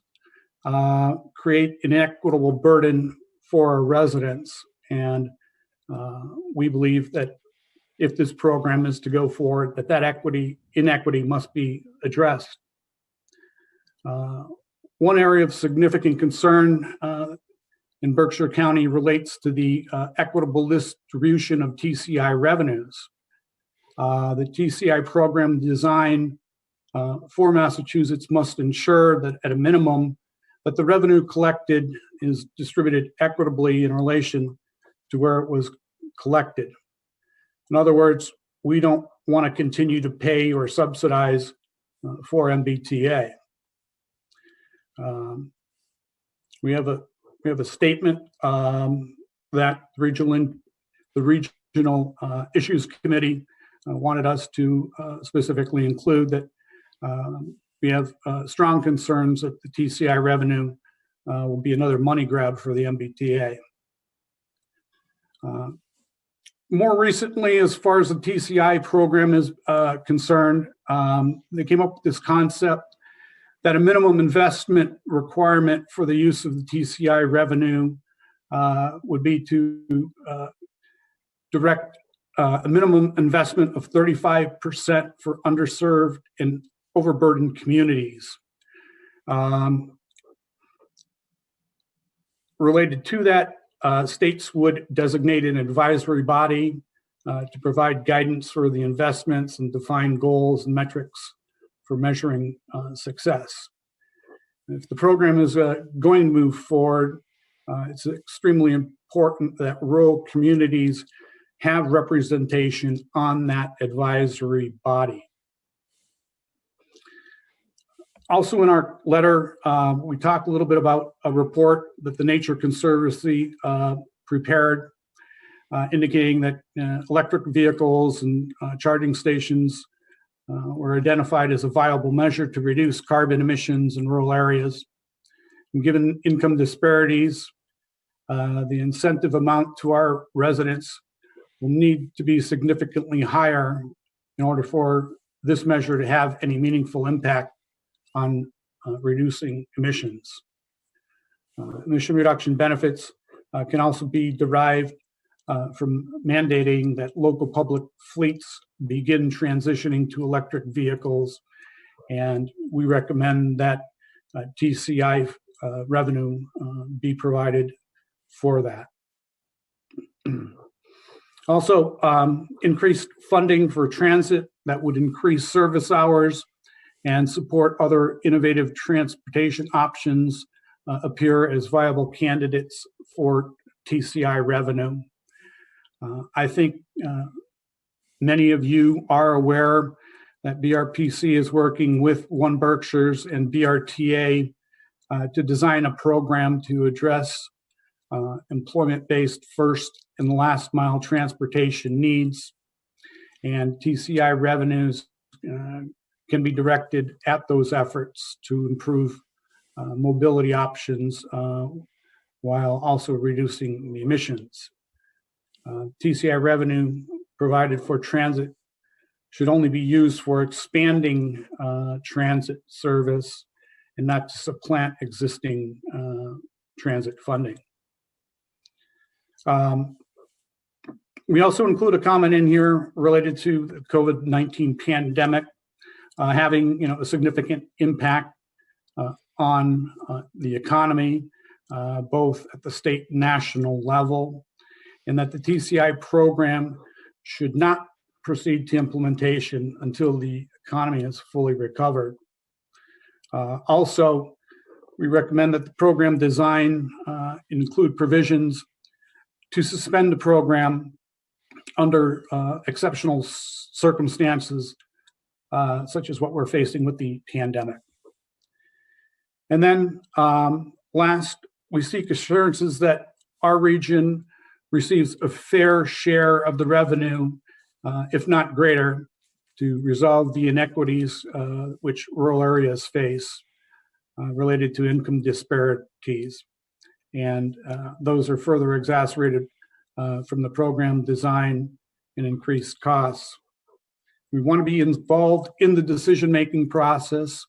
create an inequitable burden for our residents. And we believe that if this program is to go forward, that inequity must be addressed. One area of significant concern in Berkshire County relates to the equitable distribution of TCI revenues. The TCI program design for Massachusetts must ensure that at a minimum that the revenue collected is distributed equitably in relation to where it was collected. In other words, we don't want to continue to pay or subsidize for MBTA. We have a statement that the Regional Issues Committee wanted us to specifically include, that we have strong concerns that the TCI revenue will be another money grab for the MBTA. More recently, as far as the TCI program is concerned, they came up with this concept that a minimum investment requirement for the use of the TCI revenue would be to direct a minimum investment of 35% for underserved and overburdened communities. Related to that, states would designate an advisory body to provide guidance for the investments and define goals and metrics for measuring success. If the program is going to move forward, it's extremely important that rural communities have representation on that advisory body. Also in our letter, we talk a little bit about a report that the Nature Conservancy prepared, indicating that electric vehicles and charging stations were identified as a viable measure to reduce carbon emissions in rural areas. And given income disparities, the incentive amount to our residents will need to be significantly higher in order for this measure to have any meaningful impact on reducing emissions. Emission reduction benefits can also be derived from mandating that local public fleets begin transitioning to electric vehicles, and we recommend that TCI revenue be provided for that. Also, increased funding for transit that would increase service hours and support other innovative transportation options appear as viable candidates for TCI revenue. I think many of you are aware that BRPC is working with One Berkshire's and BRTA to design a program to address employment-based first and last mile transportation needs, and TCI revenues can be directed at those efforts to improve mobility options while also reducing the emissions. TCI revenue provided for transit should only be used for expanding transit service and not to supplant existing transit funding. We also include a comment in here related to the COVID-19 pandemic having a significant impact on the economy, both at the state and national level, and that the TCI program should not proceed to implementation until the economy is fully recovered. Also, we recommend that the program design include provisions to suspend the program under exceptional circumstances, such as what we're facing with the pandemic. And then last, we seek assurances that our region receives a fair share of the revenue, if not greater, to resolve the inequities which rural areas face related to income disparities. And those are further exacerbated from the program design and increased costs. We want to be involved in the decision-making process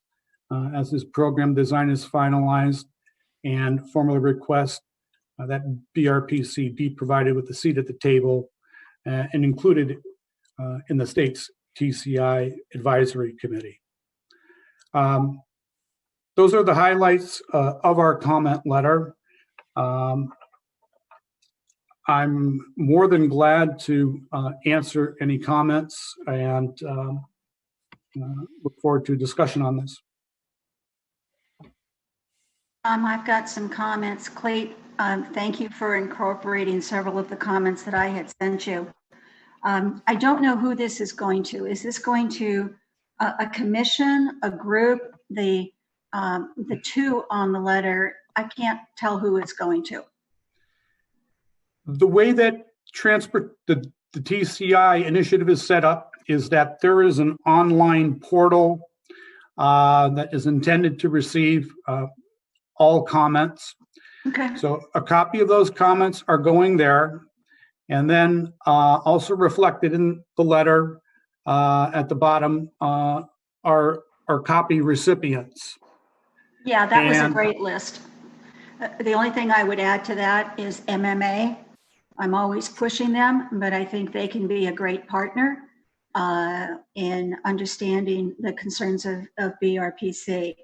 as this program design is finalized, and formally request that BRPC be provided with a seat at the table and included in the state's TCI advisory committee. Those are the highlights of our comment letter. I'm more than glad to answer any comments and look forward to discussion on this. I've got some comments. Clayton, thank you for incorporating several of the comments that I had sent you. I don't know who this is going to. Is this going to a commission, a group, the two on the letter? I can't tell who it's going to. The way that the TCI initiative is set up is that there is an online portal that is intended to receive all comments. Okay. So a copy of those comments are going there, and then also reflected in the letter at the bottom are copy recipients. Yeah, that was a And- great list. The only thing I would add to that is MMA. I'm always pushing them, but I think they can be a great partner in understanding the concerns of BRPC.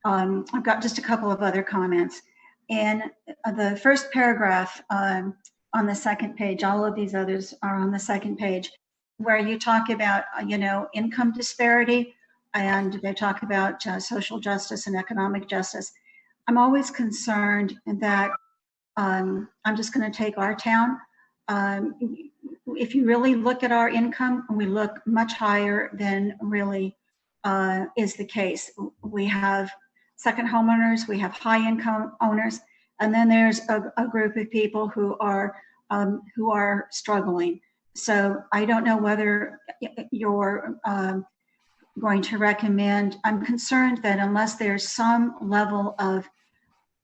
I've got just a couple of other comments. In the first paragraph on the second page, all of these others are on the second page, where you talk about, income disparity, and they talk about social justice and economic justice. I'm always concerned that I'm just going to take our town. If you really look at our income, we look much higher than really is the case. We have second homeowners, we have high income owners, and then there's a group of people who are struggling. So I don't know whether you're going to recommend. I'm concerned that unless there's some level of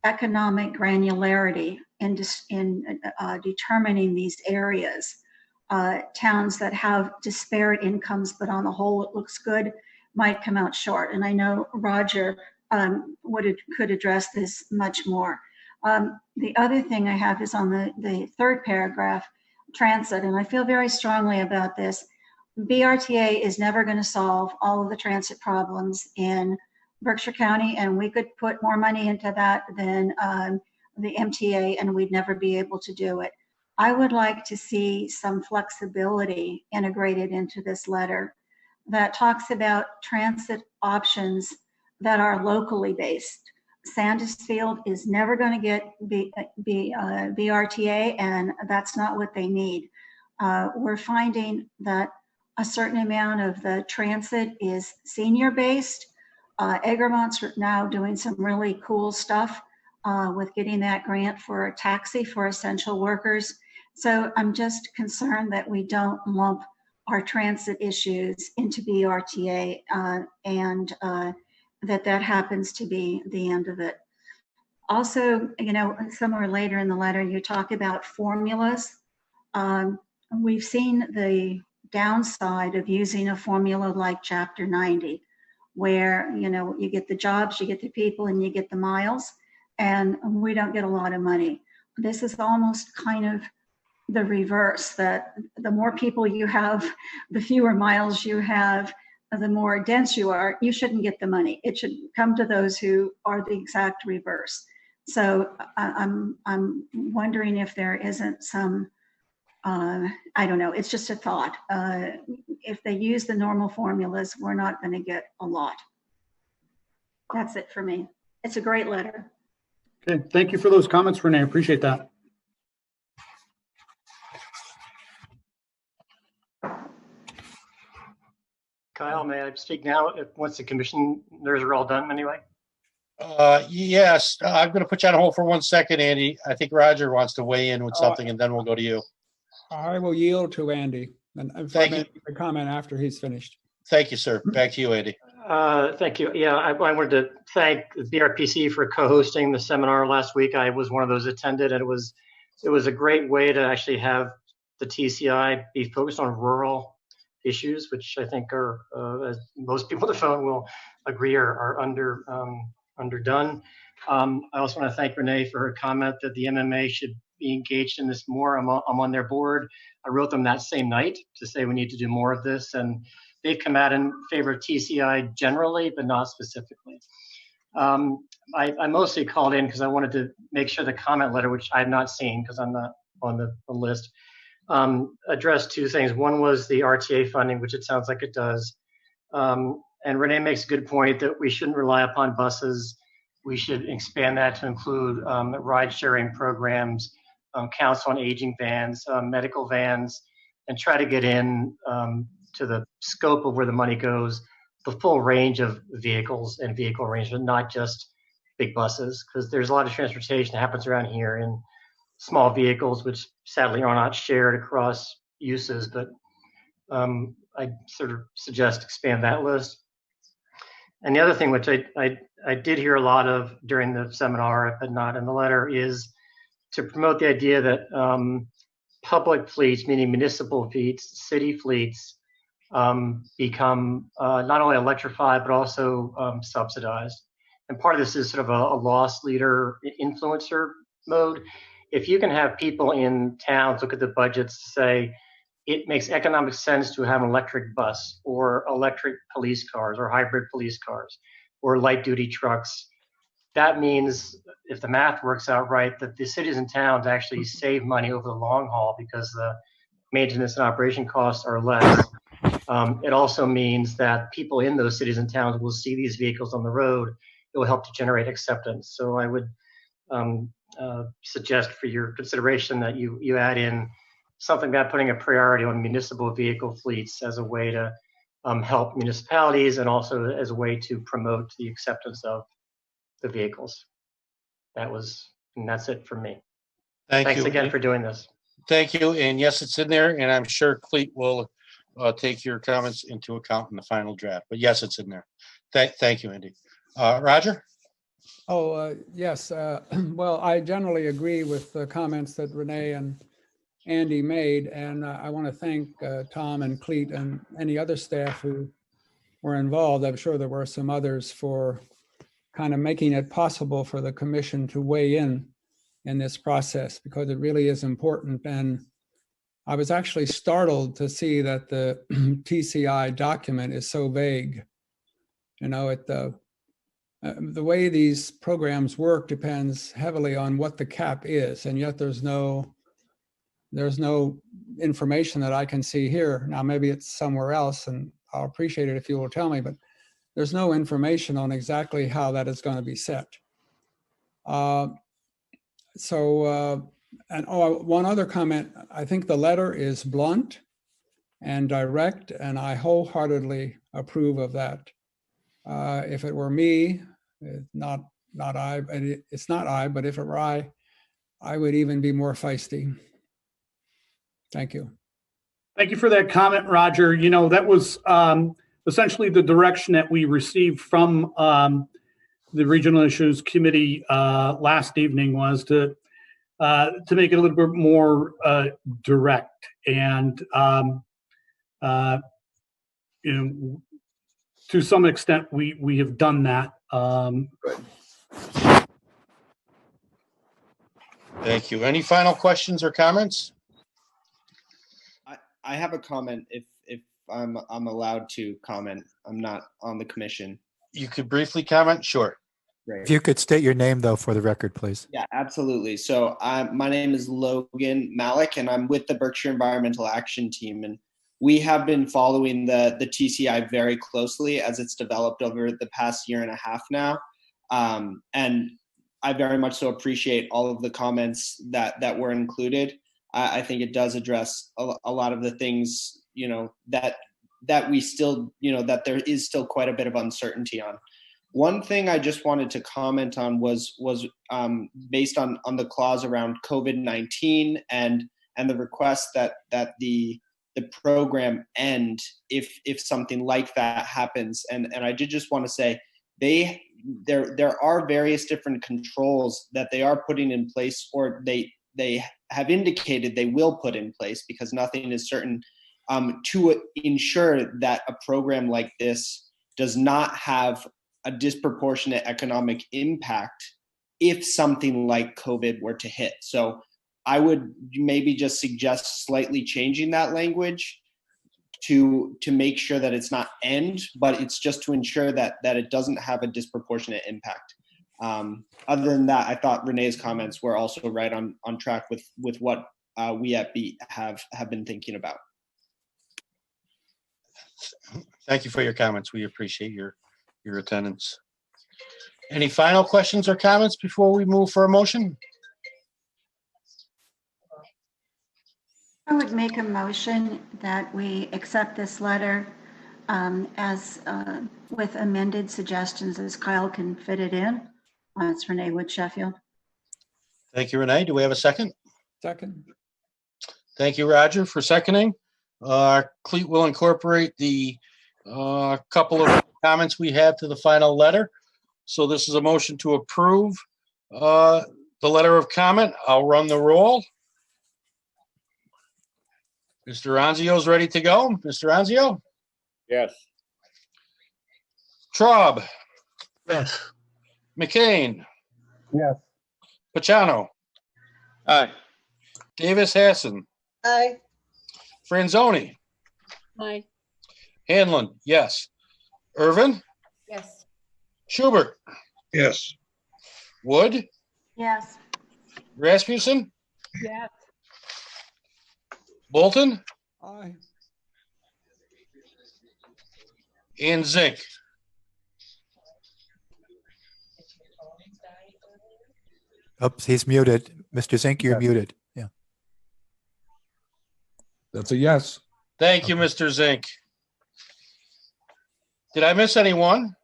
economic granularity in determining these areas, towns that have disparate incomes, but on the whole it looks good, might come out short. And I know Roger could address this much more. The other thing I have is on the third paragraph, transit, and I feel very strongly about this. BRTA is never going to solve all of the transit problems in Berkshire County, and we could put more money into that than the MTA, and we'd never be able to do it. I would like to see some flexibility integrated into this letter that talks about transit options that are locally based. Sandusfield is never going to get BRTA, and that's not what they need. We're finding that a certain amount of the transit is senior based. Egremont's now doing some really cool stuff with getting that grant for a taxi for essential workers. So I'm just concerned that we don't lump our transit issues into BRTA and that happens to be the end of it. Also, somewhere later in the letter, you talk about formulas. We've seen the downside of using a formula like Chapter 90, where, you get the jobs, you get the people, and you get the miles, and we don't get a lot of money. This is almost kind of the reverse, that the more people you have, the fewer miles you have, the more dense you are, you shouldn't get the money. It should come to those who are the exact reverse. So I'm wondering if there isn't some, I don't know, it's just a thought. If they use the normal formulas, we're not going to get a lot. That's it for me. It's a great letter. Okay, thank you for those comments, Renee. I appreciate that. Kyle, may I speak now? Once the commissioners are all done anyway? Yes, I'm going to put you on hold for 1 second, Andy. I think Roger wants to weigh in with something, and then we'll go to you. I will yield to Andy, and if I may make a comment after he's finished. Thank you, sir. Back to you, Andy. Thank you. Yeah, I wanted to thank the BRPC for co-hosting the seminar last week. I was one of those attended, and it was a great way to actually have the TCI be focused on rural issues, which I think are, as most people on the phone will agree, are underdone. I also want to thank Renee for her comment that the MMA should be engaged in this more. I'm on their board. I wrote them that same night to say we need to do more of this, and they've come out in favor of TCI generally, but not specifically. I mostly called in because I wanted to make sure the comment letter, which I have not seen because I'm not on the list, addressed two things. One was the RTA funding, which it sounds like it does. And Renee makes a good point that we shouldn't rely upon buses. We should expand that to include ride-sharing programs, council on aging vans, medical vans, and try to get in to the scope of where the money goes, the full range of vehicles and vehicle arrangement, not just big buses, because there's a lot of transportation that happens around here in small vehicles, which sadly are not shared across uses, but I sort of suggest expand that list. And the other thing, which I did hear a lot of during the seminar, but not in the letter, is to promote the idea that public fleets, meaning municipal fleets, city fleets, become not only electrified, but also subsidized. and part of this is sort of a loss leader influencer mode. If you can have people in towns look at the budgets to say, it makes economic sense to have an electric bus or electric police cars or hybrid police cars or light duty trucks. That means if the math works out right, that the cities and towns actually save money over the long haul because the maintenance and operation costs are less. It also means that people in those cities and towns will see these vehicles on the road. It will help to generate acceptance. So I would suggest for your consideration that you add in something about putting a priority on municipal vehicle fleets as a way to help municipalities and also as a way to promote the acceptance of the vehicles. And that's it for me. Thanks again for doing this. Thank you. And yes, it's in there, and I'm sure Cleet will take your comments into account in the final draft. But yes, it's in there. Thank you, Andy. Roger? Oh, yes. Well, I generally agree with the comments that Renee and Andy made, and I want to thank Tom and Cleet and any other staff who were involved. I'm sure there were some others for kind of making it possible for the commission to weigh in this process, because it really is important. And I was actually startled to see that the TCI document is so vague. You know, the way these programs work depends heavily on what the cap is, and yet there's no information that I can see here. Now, maybe it's somewhere else, and I'll appreciate it if you will tell me, but there's no information on exactly how that is going to be set. And one other comment, I think the letter is blunt and direct, and I wholeheartedly approve of that. If it were me, it's not I, but if it were I would even be more feisty. Thank you. Thank you for that comment, Roger. You know, that was essentially the direction that we received from the Regional Issues Committee last evening, was to make it a little bit more direct. And you know, to some extent, we have done that. Thank you. Any final questions or comments? I have a comment if I'm allowed to comment. I'm not on the commission. You could briefly comment? Sure. Great. If you could state your name, though, for the record, please. Yeah, absolutely. So my name is Logan Malik, and I'm with the Berkshire Environmental Action Team. And we have been following the TCI very closely as it's developed over the past year and a half now. And I very much so appreciate all of the comments that were included. I think it does address a lot of the things, you know, that we still, you know, that there is still quite a bit of uncertainty on. One thing I just wanted to comment on was based on the clause around COVID-19 and the request that the program end if something like that happens. And I did just want to say there are various different controls that they are putting in place, or they have indicated they will put in place, because nothing is certain, to ensure that a program like this does not have a disproportionate economic impact if something like COVID were to hit. So I would maybe just suggest slightly changing that language to make sure that it's not end, but it's just to ensure that it doesn't have a disproportionate impact. Other than that, I thought Renee's comments were also right on track with what we at BEAT have been thinking about. Thank you for your comments. We appreciate your attendance. Any final questions or comments before we move for a motion? I would make a motion that we accept this letter as with amended suggestions as Kyle can fit it in. It's Renee Wood Sheffield. Thank you, Renee. Do we have a second? Second. Thank you, Roger, for seconding. Cleet will incorporate the couple of comments we had to the final letter. So this is a motion to approve the letter of comment. I'll run the roll. Mr. Ronzio is ready to go. Mr. Ronzio? Yes. Traub? Yes. McCain, Yes. Pachano, Aye. Davis Hassan, Aye. Franzoni, Aye. Hanlon, yes. Irvin, Yes. Schubert, Yes. Wood, Yes. Rasmussen, Yes. Bolton, Aye. and Zink. Oops, he's muted. Mr. Zink, you're Yes. muted. Yeah. That's a yes. Thank you, Mr. Zink. Did I miss anyone?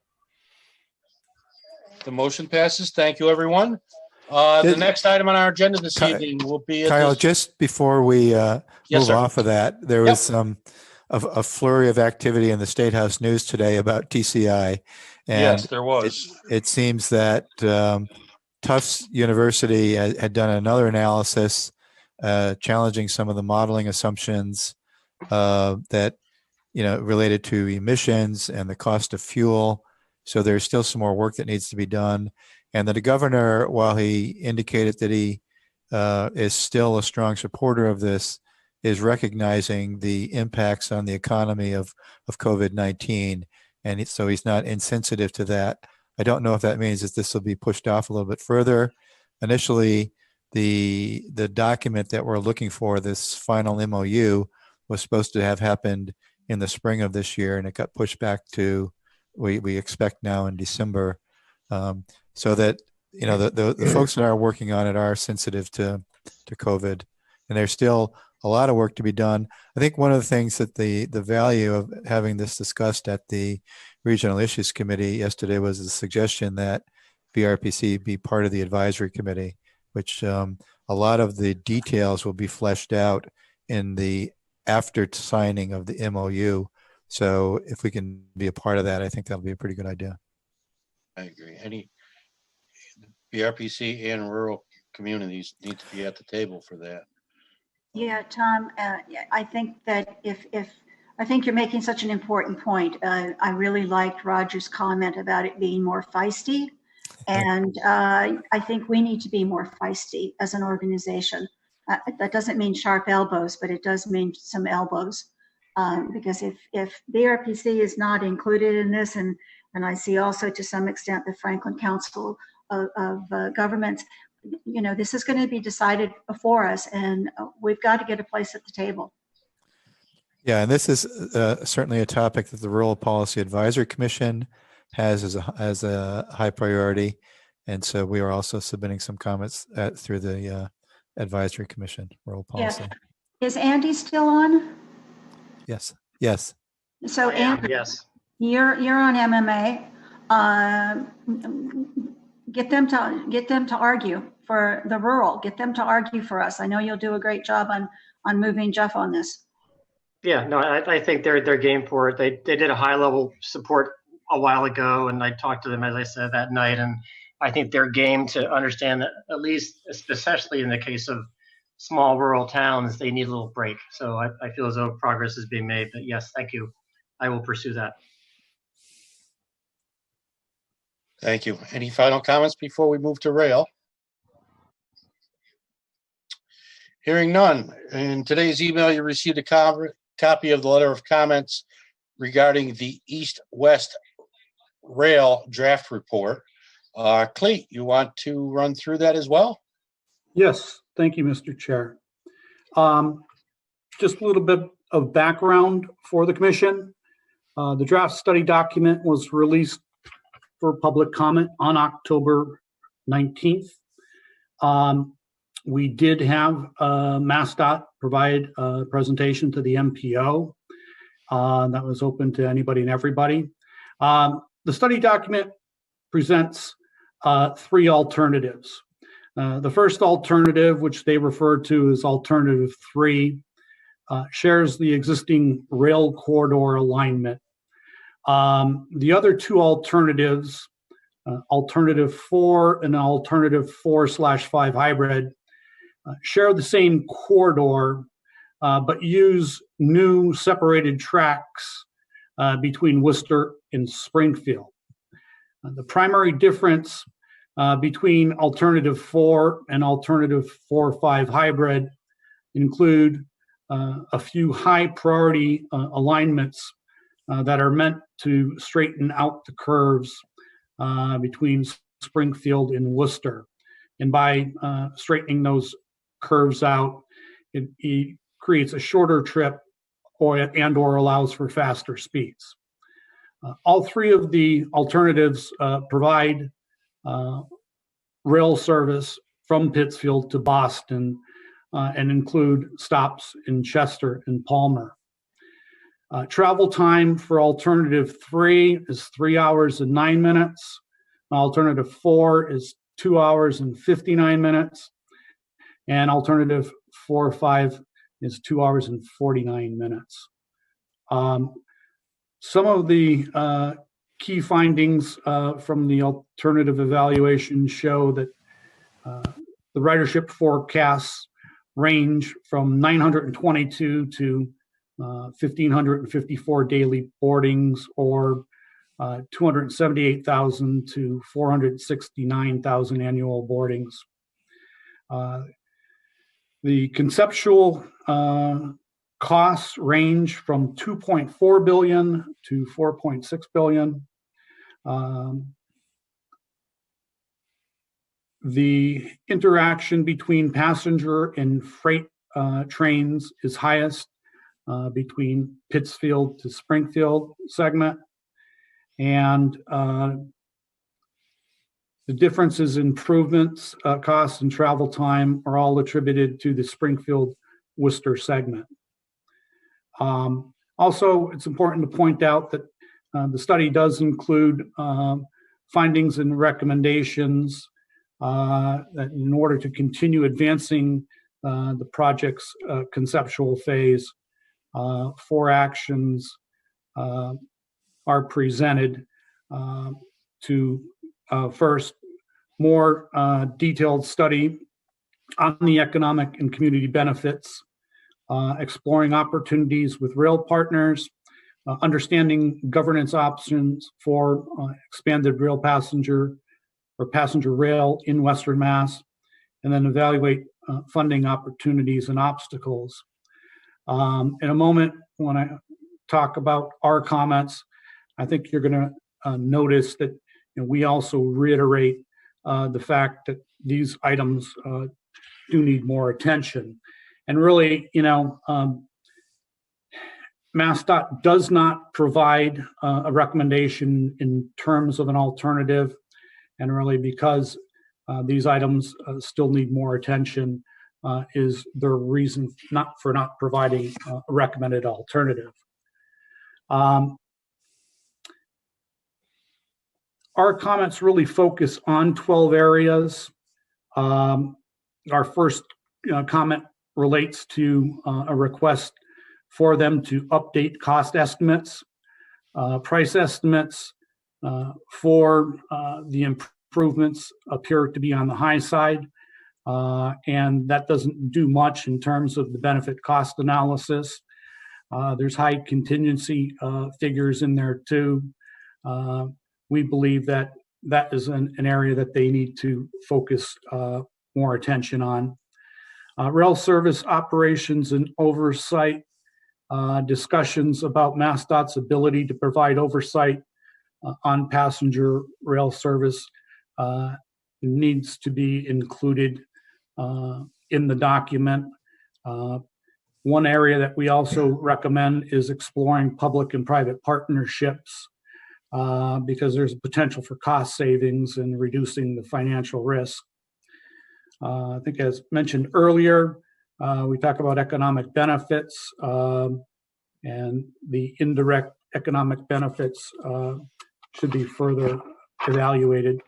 The motion passes. Thank you, everyone. The Did- next item on our agenda this Ky- evening will be a Kyle, just before we Yes, move sir. off of that, there Yep. was a flurry of activity in the State House News today about TCI. And Yes, there was. It seems that Tufts University had done another analysis challenging some of the modeling assumptions that related to emissions and the cost of fuel. So there's still some more work that needs to be done. And that the governor, while he indicated that he is still a strong supporter of this, is recognizing the impacts on the economy of COVID-19. And so he's not insensitive to that. I don't know if that means that this will be pushed off a little bit further. Initially, the document that we're looking for, this final MOU, was supposed to have happened in the spring of this year, and it got pushed back to we expect now in December. So that the folks that are working on it are sensitive to COVID, and there's still a lot of work to be done. I think one of the things that the value of having this discussed at the Regional Issues Committee yesterday was the suggestion that BRPC be part of the advisory committee, which a lot of the details will be fleshed out in the after signing of the MOU. So if we can be a part of that, I think that'll be a pretty good idea. I agree. Any BRPC and rural communities need to be at the table for that. Yeah, Tom, I think that I think you're making such an important point. I really liked Roger's comment about it being more feisty. And I think we need to be more feisty as an organization. That doesn't mean sharp elbows, but it does mean some elbows. Because if BRPC is not included in this, and I see also to some extent the Franklin Council of Governments, this is going to be decided before us, and we've got to get a place at the table. Yeah, and this is certainly a topic that the Rural Policy Advisory Commission has as a high priority, and so we are also submitting some comments through the Advisory Commission, Rural Policy. Yeah. Is Andy still on? Yes. Yes. So Andy, Yes. you're on MMA. Get them to argue for the rural. Get them to argue for us. I know you'll do a great job on moving Jeff on this. Yeah, no, I think they're game for it. They did a high level support a while ago, and I talked to them, as I said, that night, and I think they're game to understand that, at least, especially in the case of small rural towns, they need a little break. So I feel as though progress is being made. But yes, thank you. I will pursue that. Thank you. Any final comments before we move to rail? Hearing none. In today's email, you received a copy of the letter of comments regarding the East-West Rail draft report. Cleet, you want to run through that as well? Yes, thank you, Mr. Chair. Just a little bit of background for the commission. The draft study document was released for public comment on October 19th. We did have MassDOT provide a presentation to the MPO that was open to anybody and everybody. The study document presents three alternatives. The first alternative, which they refer to as Alternative 3, shares the existing rail corridor alignment. The other two alternatives, Alternative 4 and Alternative 4/5 hybrid, share the same corridor, but use new separated tracks between Worcester and Springfield. The primary difference between alternative 4 and alternative 4-5 hybrid include a few high priority alignments that are meant to straighten out the curves between Springfield and Worcester. And by straightening those curves out, it creates a shorter trip and/or allows for faster speeds. All three of the alternatives provide rail service from Pittsfield to Boston and include stops in Chester and Palmer. Travel time for alternative 3 is 3 hours and 9 minutes. Alternative 4 is 2 hours and 59 minutes. And alternative 4-5 is 2 hours and 49 minutes. Some of the key findings from the alternative evaluation show that the ridership forecasts range from 922 to 1,554 daily boardings, or 278,000 to 469,000 annual boardings. The conceptual costs range from $2.4 billion to $4.6 billion. The interaction between passenger and freight trains is highest between Pittsfield to Springfield segment. And the differences in improvements, costs, and travel time are all attributed to the Springfield-Worcester segment. Also, it's important to point out that the study does include findings and recommendations that in order to continue advancing the project's conceptual phase, 4 actions are presented to first, more detailed study on the economic and community benefits, exploring opportunities with rail partners, understanding governance options for expanded rail passenger or passenger rail in Western Mass, and then evaluate funding opportunities and obstacles. In a moment, when I talk about our comments, I think you're going to notice that we also reiterate the fact that these items do need more attention. And really, MassDOT does not provide a recommendation in terms of an alternative, and really because these items still need more attention is the reason for not providing a recommended alternative. Our comments really focus on 12 areas. Our first comment relates to a request for them to update cost estimates. Price estimates for the improvements appear to be on the high side, and that doesn't do much in terms of the benefit cost analysis. There's high contingency figures in there too. We believe that that is an area that they need to focus more attention on. Rail service operations and oversight, discussions about MassDOT's ability to provide oversight on passenger rail service needs to be included in the document. One area that we also recommend is exploring public and private partnerships because there's a potential for cost savings and reducing the financial risk. I think as mentioned earlier, we talk about economic benefits and the indirect economic benefits should be further evaluated.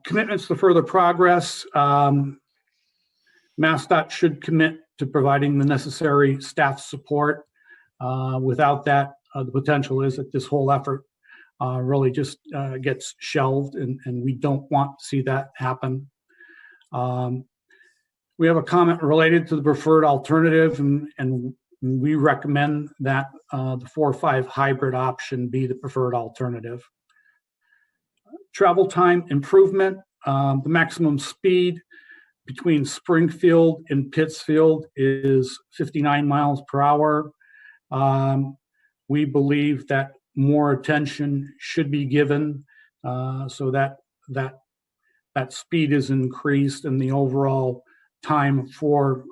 Commitments to further progress. MassDOT should commit to providing the necessary staff support. Without that, the potential is that this whole effort really just gets shelved, and we don't want to see that happen. We have a comment related to the preferred alternative, and we recommend that the 4-5 hybrid option be the preferred alternative. Travel time improvement, the maximum speed between Springfield and Pittsfield is 59 miles per hour. We believe that more attention should be given so that speed is increased and the overall time for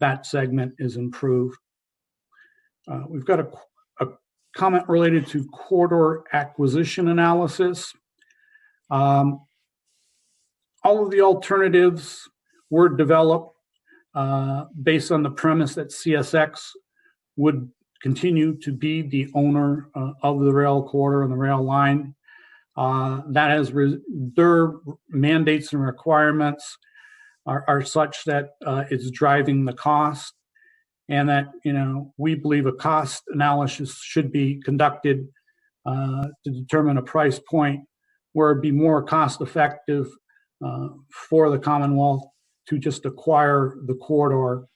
that segment is improved. We've got a comment related to corridor acquisition analysis. All of the alternatives were developed based on the premise that CSX would continue to be the owner of the rail corridor and the rail line. That has their mandates and requirements are such that it's driving the cost, and that we believe a cost analysis should be conducted to determine a price point where it'd be more cost effective for the Commonwealth to just acquire the corridor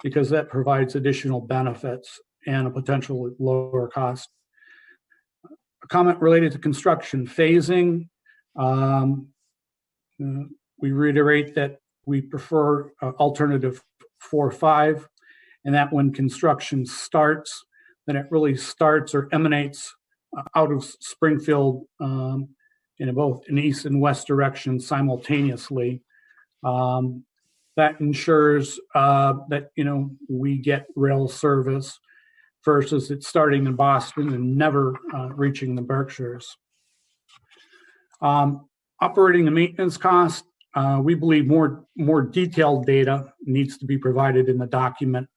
because that provides additional benefits and a potential lower cost. A comment related to construction phasing. We reiterate that we prefer alternative 4-5, and that when construction starts, then it really starts or emanates out of Springfield in both an east and west direction simultaneously. That ensures that we get rail service versus it starting in Boston and never reaching the Berkshires. Operating and maintenance cost, we believe more detailed data needs to be provided in the document.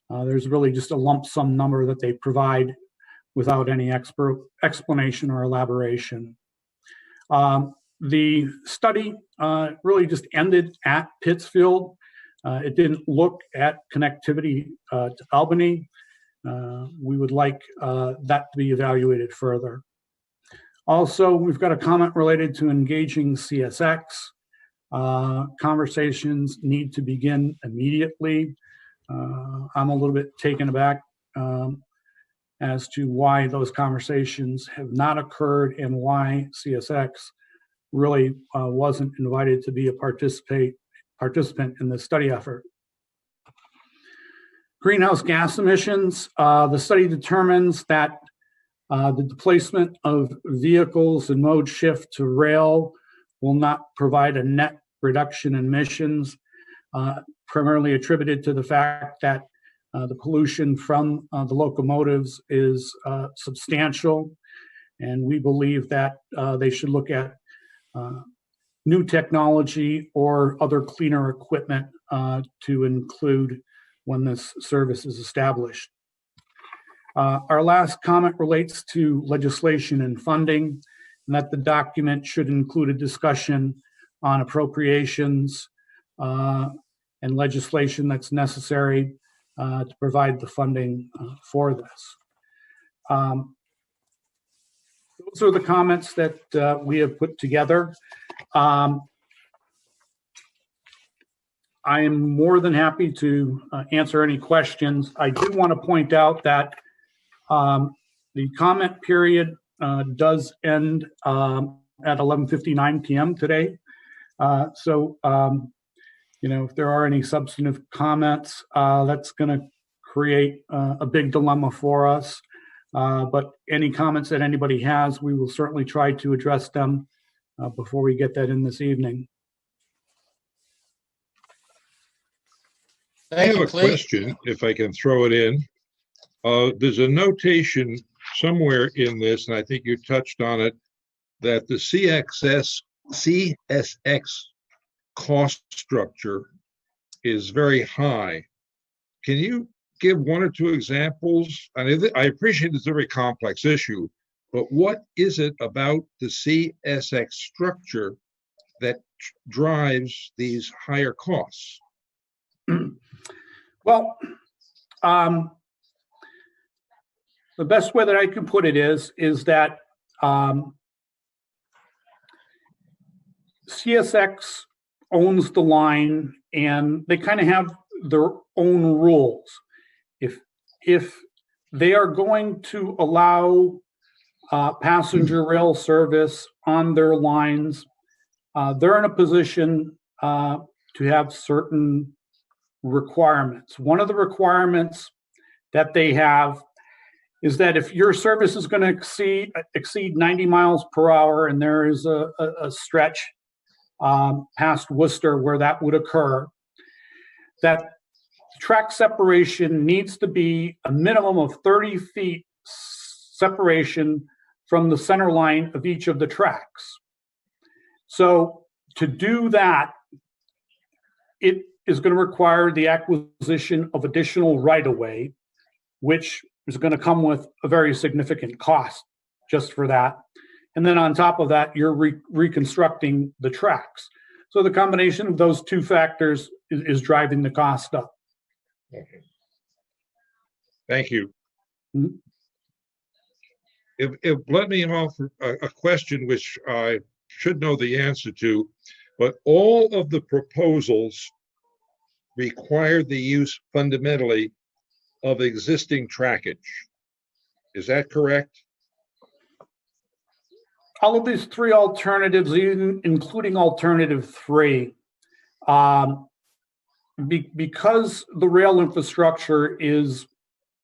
There's really just a lump sum number that they provide without any explanation or elaboration. The study really just ended at Pittsfield. It didn't look at connectivity to Albany. We would like that to be evaluated further. Also, we've got a comment related to engaging CSX. Conversations need to begin immediately. I'm a little bit taken aback as to why those conversations have not occurred and why CSX really wasn't invited to be a participant in the study effort. Greenhouse gas emissions. The study determines that the displacement of vehicles and mode shift to rail will not provide a net reduction in emissions, primarily attributed to the fact that the pollution from the locomotives is substantial, and we believe that they should look at new technology or other cleaner equipment to include when this service is established. Our last comment relates to legislation and funding, and that the document should include a discussion on appropriations and legislation that's necessary to provide the funding for this. Those are the comments that we have put together. I am more than happy to answer any questions. I do want to point out that the comment period does end at 11:59 p.m. today. If there are any substantive comments, that's going to create a big dilemma for us. But any comments that anybody has, we will certainly try to address them before we get that in this evening. I have a question, if I can throw it in. There's a notation somewhere in this, and I think you touched on it, that the CSX cost structure is very high. Can you give one or two examples? I appreciate it's a very complex issue, but what is it about the CSX structure that drives these higher costs? Well, the best way that I can put it is that CSX owns the line, and they kind of have their own rules. If they are going to allow passenger rail service on their lines, they're in a position to have certain requirements. One of the requirements that they have is that if your service is going to exceed 90 miles per hour, and there is a stretch past Worcester where that would occur, that track separation needs to be a minimum of 30 feet separation from the center line of each of the tracks. So to do that, it is going to require the acquisition of additional right-of-way, which is going to come with a very significant cost just for that. And then on top of that, you're reconstructing the tracks. So the combination of those two factors is driving the cost up. Okay. Thank you. Mhm. If let me offer a question which I should know the answer to, but all of the proposals require the use fundamentally of existing trackage. Is that correct? All of these three alternatives, even including alternative 3, because the rail infrastructure is,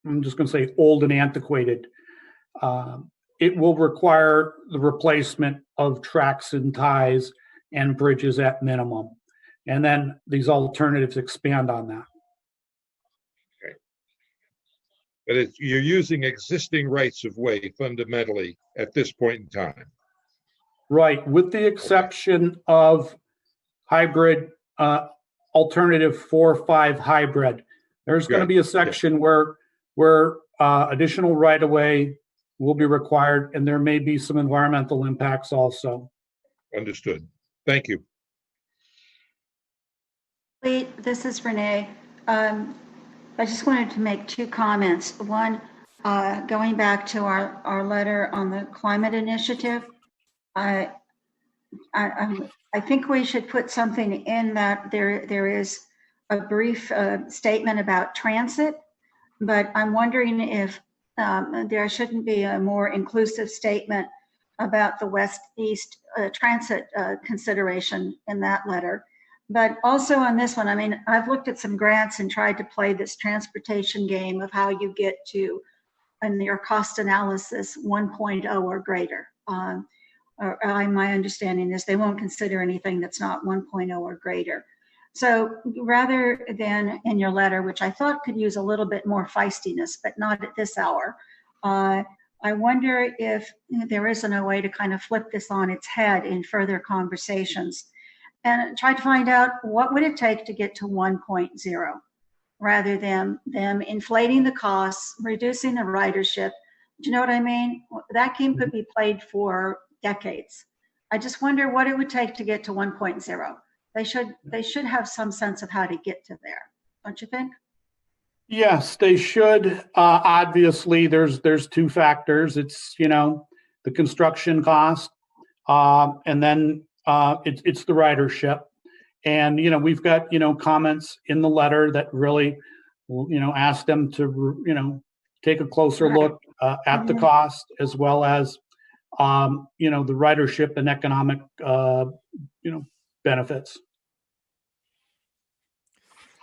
I'm just going to say, old and antiquated, it will require the replacement of tracks and ties and bridges at minimum. And then these alternatives expand on that. Okay. But you're using existing rights of way fundamentally at this point in time. Right, with the exception of hybrid, alternative 4-5 hybrid. There's going to be a section where additional right-of-way will be required, and there may be some environmental impacts also. Understood. Thank you. Wait, this is Renee. I just wanted to make 2 comments. One, going back to our letter on the climate initiative, I think we should put something in that there is a brief statement about transit, but I'm wondering if there shouldn't be a more inclusive statement about the west-east transit consideration in that letter. But also on this one, I mean, I've looked at some grants and tried to play this transportation game of how you get to, in your cost analysis, 1.0 or greater. My understanding is they won't consider anything that's not 1.0 or greater. So rather than in your letter, which I thought could use a little bit more feistiness, but not at this hour, I wonder if there isn't a way to kind of flip this on its head in further conversations and try to find out what would it take to get to 1.0 rather than them inflating the costs, reducing the ridership. Do you know what I mean? That game could be played for decades. I just wonder what it would take to get to 1.0. They should have some sense of how to get to there, don't you think? Yes, they should. Obviously, there's 2 factors. It's, the construction cost, and then it's the ridership. And, we've got, comments in the letter that really, ask them to, take a closer look at the cost as well as, the ridership and economic, benefits.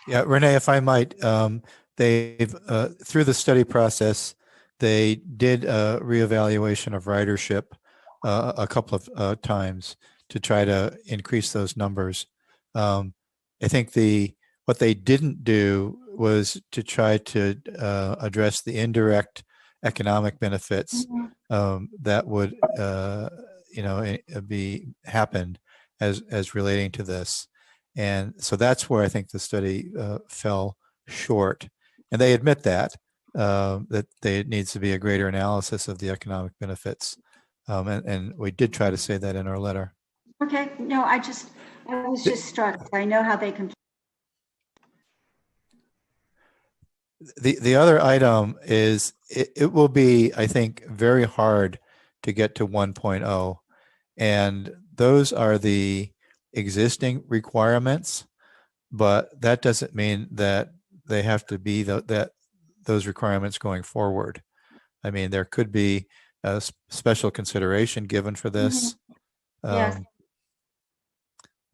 Yeah, Renee, if I might, they've through the study process, they did a reevaluation of ridership a couple of times to try to increase those numbers. I think what they didn't do was to try to address the indirect economic benefits that would be happened as relating to this. And so that's where I think the study fell short. And they admit that there needs to be a greater analysis of the economic benefits. And we did try to say that in our letter. Okay, no, I was just struck. I know how they can. The other item is it will be, I think, very hard to get to 1.0. And those are the existing requirements, but that doesn't mean that they have to be those requirements going forward. I mean, there could be special consideration given for this. Yes.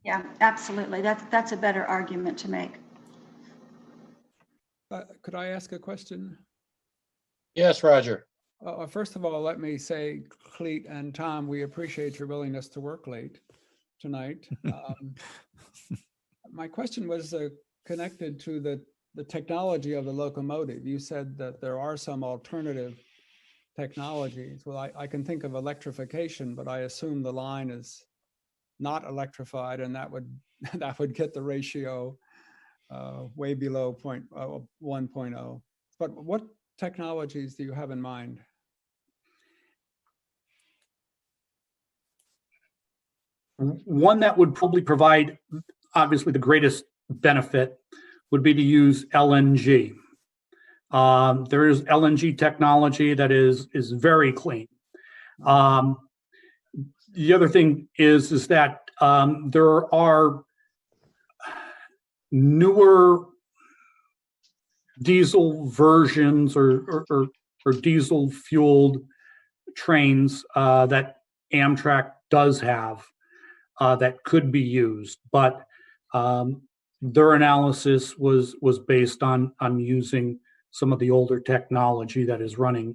Yeah, absolutely. That's a better argument to make. Could I ask a question? Yes, Roger. First of all, let me say, Cleet and Tom, we appreciate your willingness to work late tonight. My question was connected to the technology of the locomotive. You said that there are some alternative technologies. Well, I can think of electrification, but I assume the line is not electrified, and that would get the ratio way below 1.0. But what technologies do you have in mind? One that would probably provide, obviously, the greatest benefit would be to use LNG. There is LNG technology that is very clean. The other thing is that there are newer diesel versions or diesel fueled trains that Amtrak does have that could be used, but their analysis was based on using some of the older technology that is running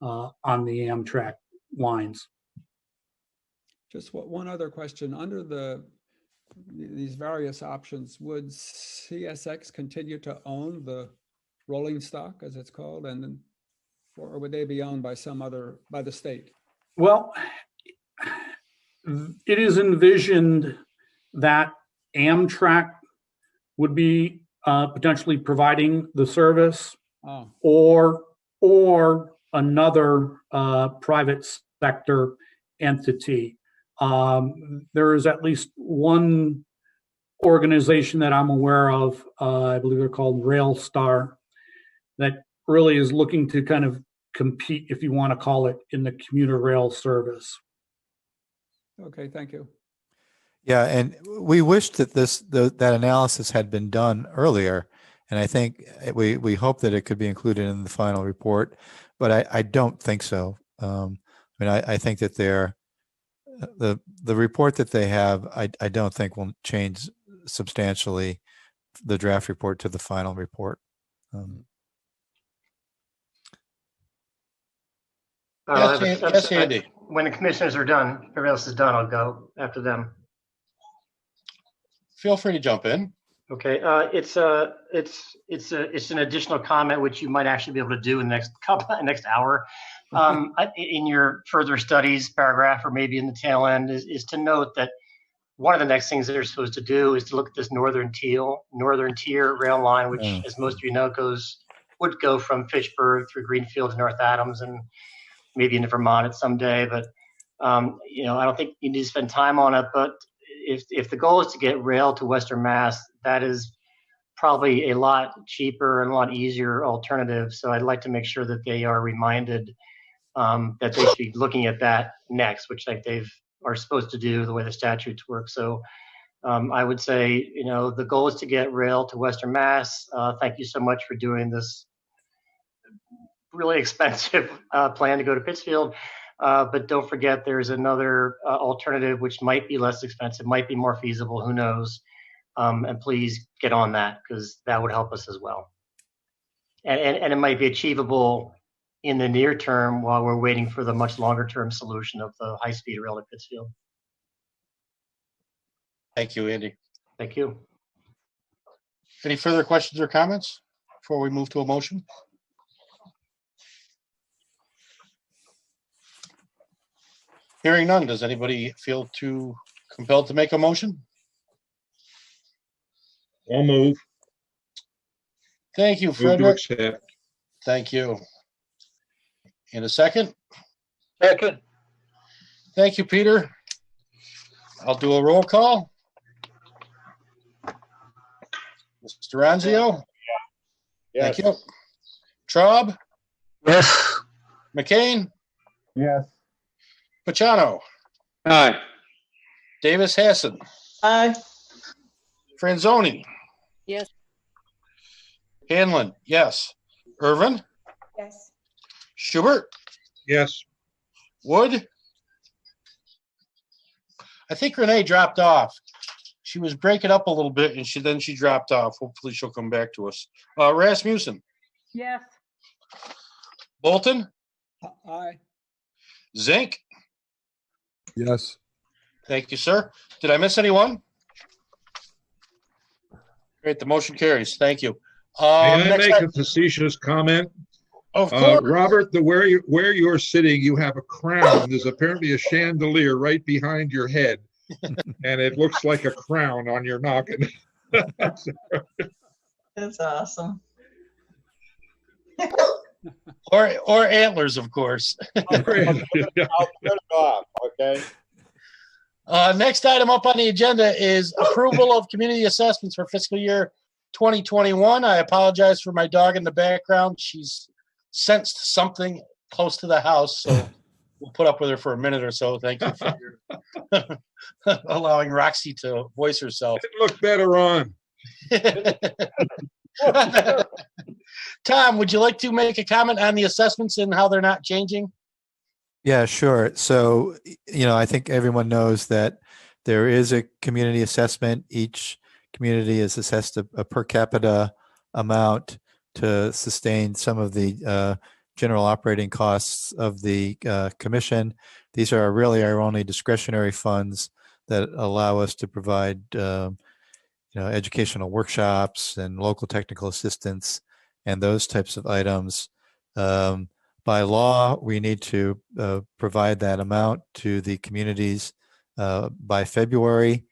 on the Amtrak lines. Just one other question. Under these various options, would CSX continue to own the rolling stock, as it's called, or would they be owned by by the state? Well, it is envisioned that Amtrak would be potentially providing the service, or another private sector entity. There is at least one organization that I'm aware of, I believe they're called Railstar, that really is looking to kind of compete, if you want to call it, in the commuter rail service. Okay, thank you. Yeah, and we wish that that analysis had been done earlier, and I think we hope that it could be included in the final report, but I don't think so. I think that the report that they have, I don't think will change substantially the draft report to the final report. Yes, Andy. When the commissioners are done, everybody else is done, I'll go after them. Feel free to jump in. Okay, it's an additional comment which you might actually be able to do in the next hour. In your further studies paragraph, or maybe in the tail end, is to note that one of the next things they're supposed to do is to look at this northern tier rail line, which, as most of you know, would go from Fitchburg through Greenfield to North Adams and maybe into Vermont someday. But I don't think you need to spend time on it. But if the goal is to get rail to Western Mass, that is probably a lot cheaper and a lot easier alternative. So I'd like to make sure that they are reminded that they should be looking at that next, which they are supposed to do the way the statutes work. So I would say, the goal is to get rail to Western Mass. Thank you so much for doing this really expensive plan to go to Pittsfield. But don't forget, there's another alternative which might be less expensive, might be more feasible, who knows. And please get on that, because that would help us as well. And it might be achievable in the near term while we're waiting for the much longer term solution of the high-speed rail to Pittsfield. Thank you, Andy. Thank you. Any further questions or comments before we move to a motion? Hearing none, does anybody feel too compelled to make a motion? I'll move. Thank you, Move to Frederick. accept. Thank you. In a second? Second. Thank you, Peter. I'll do a roll call. Mr. Ranzio? Yes. Thank you. Traub? Yes. McCain? Yes. Pachano? Aye. Davis Hassan? Aye. Franzoni? Yes. Hanlon? Yes. Irvin? Yes. Schubert? Yes. Wood? I think Renee dropped off. She was breaking up a little bit, and she dropped off. Hopefully, she'll come back to us. Rasmussen, Yes. Bolton, Aye. Zink. Yes. Thank you, sir. Did I miss anyone? Great. The motion carries. Thank you. May I Next make item- a facetious comment? Of course. Robert, where you're sitting, you have a crown. There's apparently a chandelier right behind your head, and it looks like a crown on your noggin. That's awesome. or antlers, of course. I'll turn it off, okay? Next item up on the agenda is approval of community assessments for fiscal year 2021. I apologize for my dog in the background. She's sensed something close to the house, so we'll put up with her for a minute or so. Thank you for allowing Roxy to voice herself. It looked better on. Tom, would you like to make a comment on the assessments and how they're not changing? Yeah, sure. So, I think everyone knows that there is a community assessment. Each community is assessed a per capita amount to sustain some of the general operating costs of the commission. These are really our only discretionary funds that allow us to provide educational workshops and local technical assistance and those types of items. By law, we need to provide that amount to the communities by February.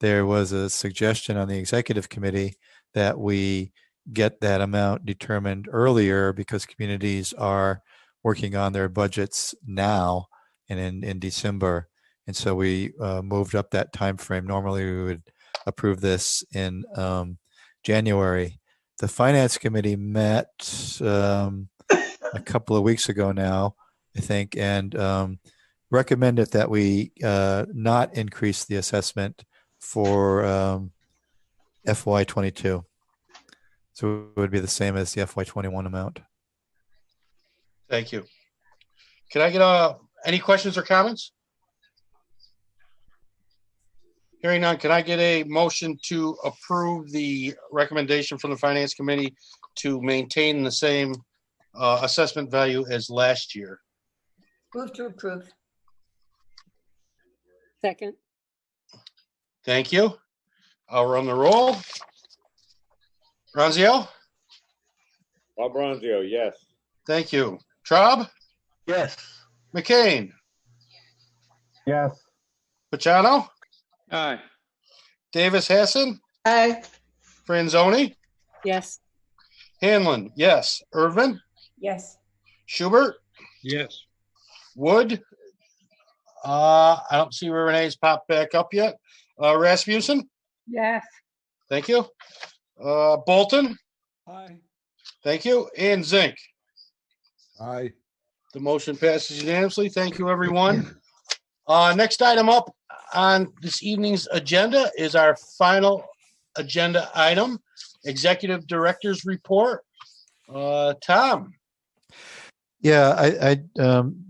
There was a suggestion on the executive committee that we get that amount determined earlier because communities are working on their budgets now and in December. And so we moved up that time frame. Normally, we would approve this in January. The finance committee met a couple of weeks ago now, I think, and recommended that we not increase the assessment for FY22. So it would be the same as the FY21 amount. Thank you. Can I get any questions or comments? Hearing none, can I get a motion to approve the recommendation from the Finance Committee to maintain the same assessment value as last year? Move to approve. Second. Thank you. I'll run the roll. Ronzio? Bob Ronzio, yes. Thank you. Traub? Yes. McCain? Yes. Pachano? Aye. Davis Hassan? Aye. Franzoni? Yes. Hanlon? Yes. Irvin? Yes. Schubert? Yes. Wood? I don't see where Renee's popped back up yet. Rasmussen? Yes. Thank you. Bolton? Aye. Thank you. And Zink? Aye. The motion passes unanimously. Thank you, everyone. Next item up on this evening's agenda is our final agenda item, Executive Director's Report. Tom? Yeah, I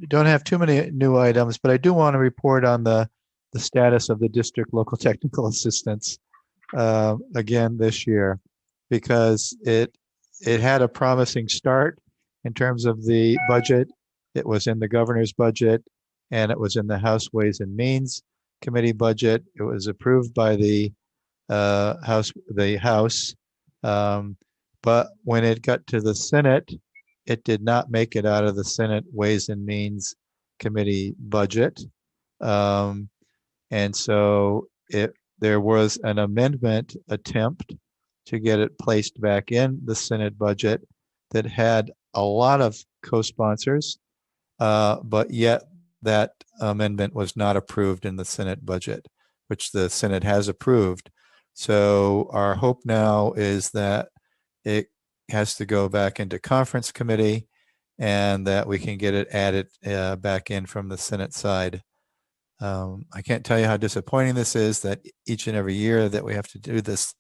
don't have too many new items, but I do want to report on the status of the district local technical assistance again this year, because it had a promising start in terms of the budget. It was in the governor's budget, and it was in the House Ways and Means Committee budget. It was approved by the House, but when it got to the Senate, it did not make it out of the Senate Ways and Means Committee budget. And so there was an amendment attempt to get it placed back in the Senate budget that had a lot of co-sponsors, but yet that amendment was not approved in the Senate budget, which the Senate has approved. So our hope now is that it has to go back into conference committee and that we can get it added back in from the Senate side. I can't tell you how disappointing this is, that each and every year that we have to do this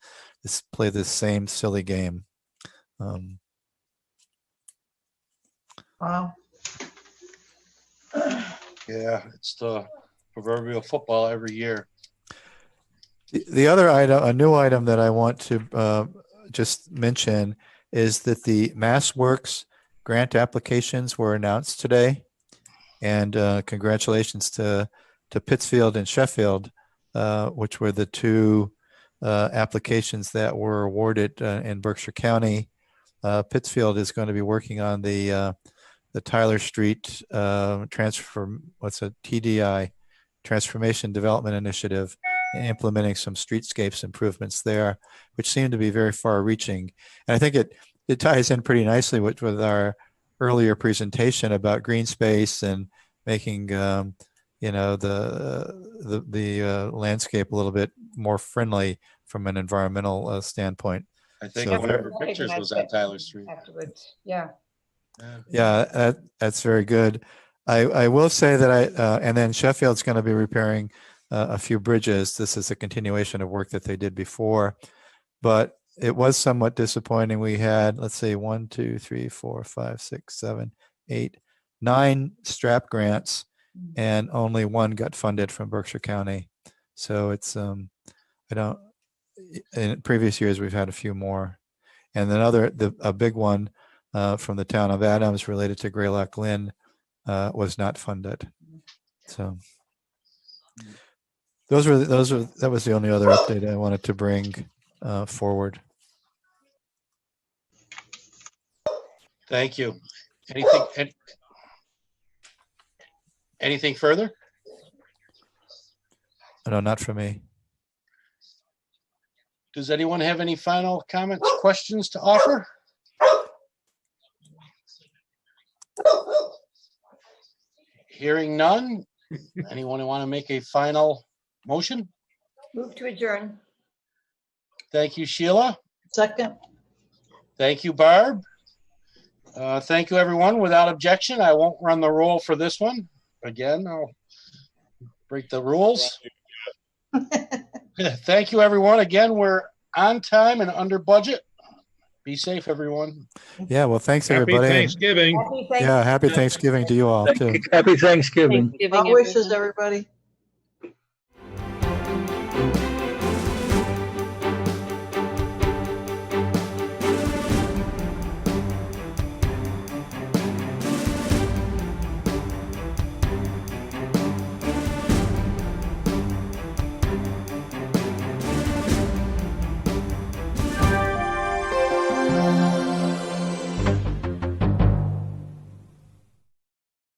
play this same silly game. Wow. Yeah, it's the proverbial football every year. The other item, a new item that I want to just mention is that the MassWorks grant applications were announced today. And congratulations to Pittsfield and Sheffield, which were the two applications that were awarded in Berkshire County. Pittsfield is going to be working on the Tyler Street TDI, Transformation Development Initiative, implementing some streetscapes improvements there, which seem to be very far-reaching. And I think it ties in pretty nicely with our earlier presentation about green space and making the landscape a little bit more friendly from an environmental standpoint. I think So Forever Pictures was on Tyler Street. Afterwards, yeah. Yeah, that's very good. I will say that and then Sheffield's going to be repairing a few bridges. This is a continuation of work that they did before, but it was somewhat disappointing. We had, let's see, 1, 2, 3, 4, 5, 6, 7, 8, 9 strap grants, and only one got funded from Berkshire County. So it's in previous years we've had a few more, and then a big one from the town of Adams related to Greylock Glen was not funded. So that was the only other update I wanted to bring forward. Thank you. Anything further? No, not for me. Does anyone have any final comments, questions to offer? Hearing none. Anyone want to make a final motion? Move to adjourn. Thank you, Sheila. Second. Thank you, Barb. Thank you, everyone. Without objection, I won't run the roll for this one. Again, I'll break the rules. Thank you, everyone. Again, we're on time and under budget. Be safe, everyone. Yeah, well, thanks, everybody. Happy Thanksgiving. Yeah, happy Thanksgiving to you all, too. Happy Thanksgiving. Well wishes, everybody.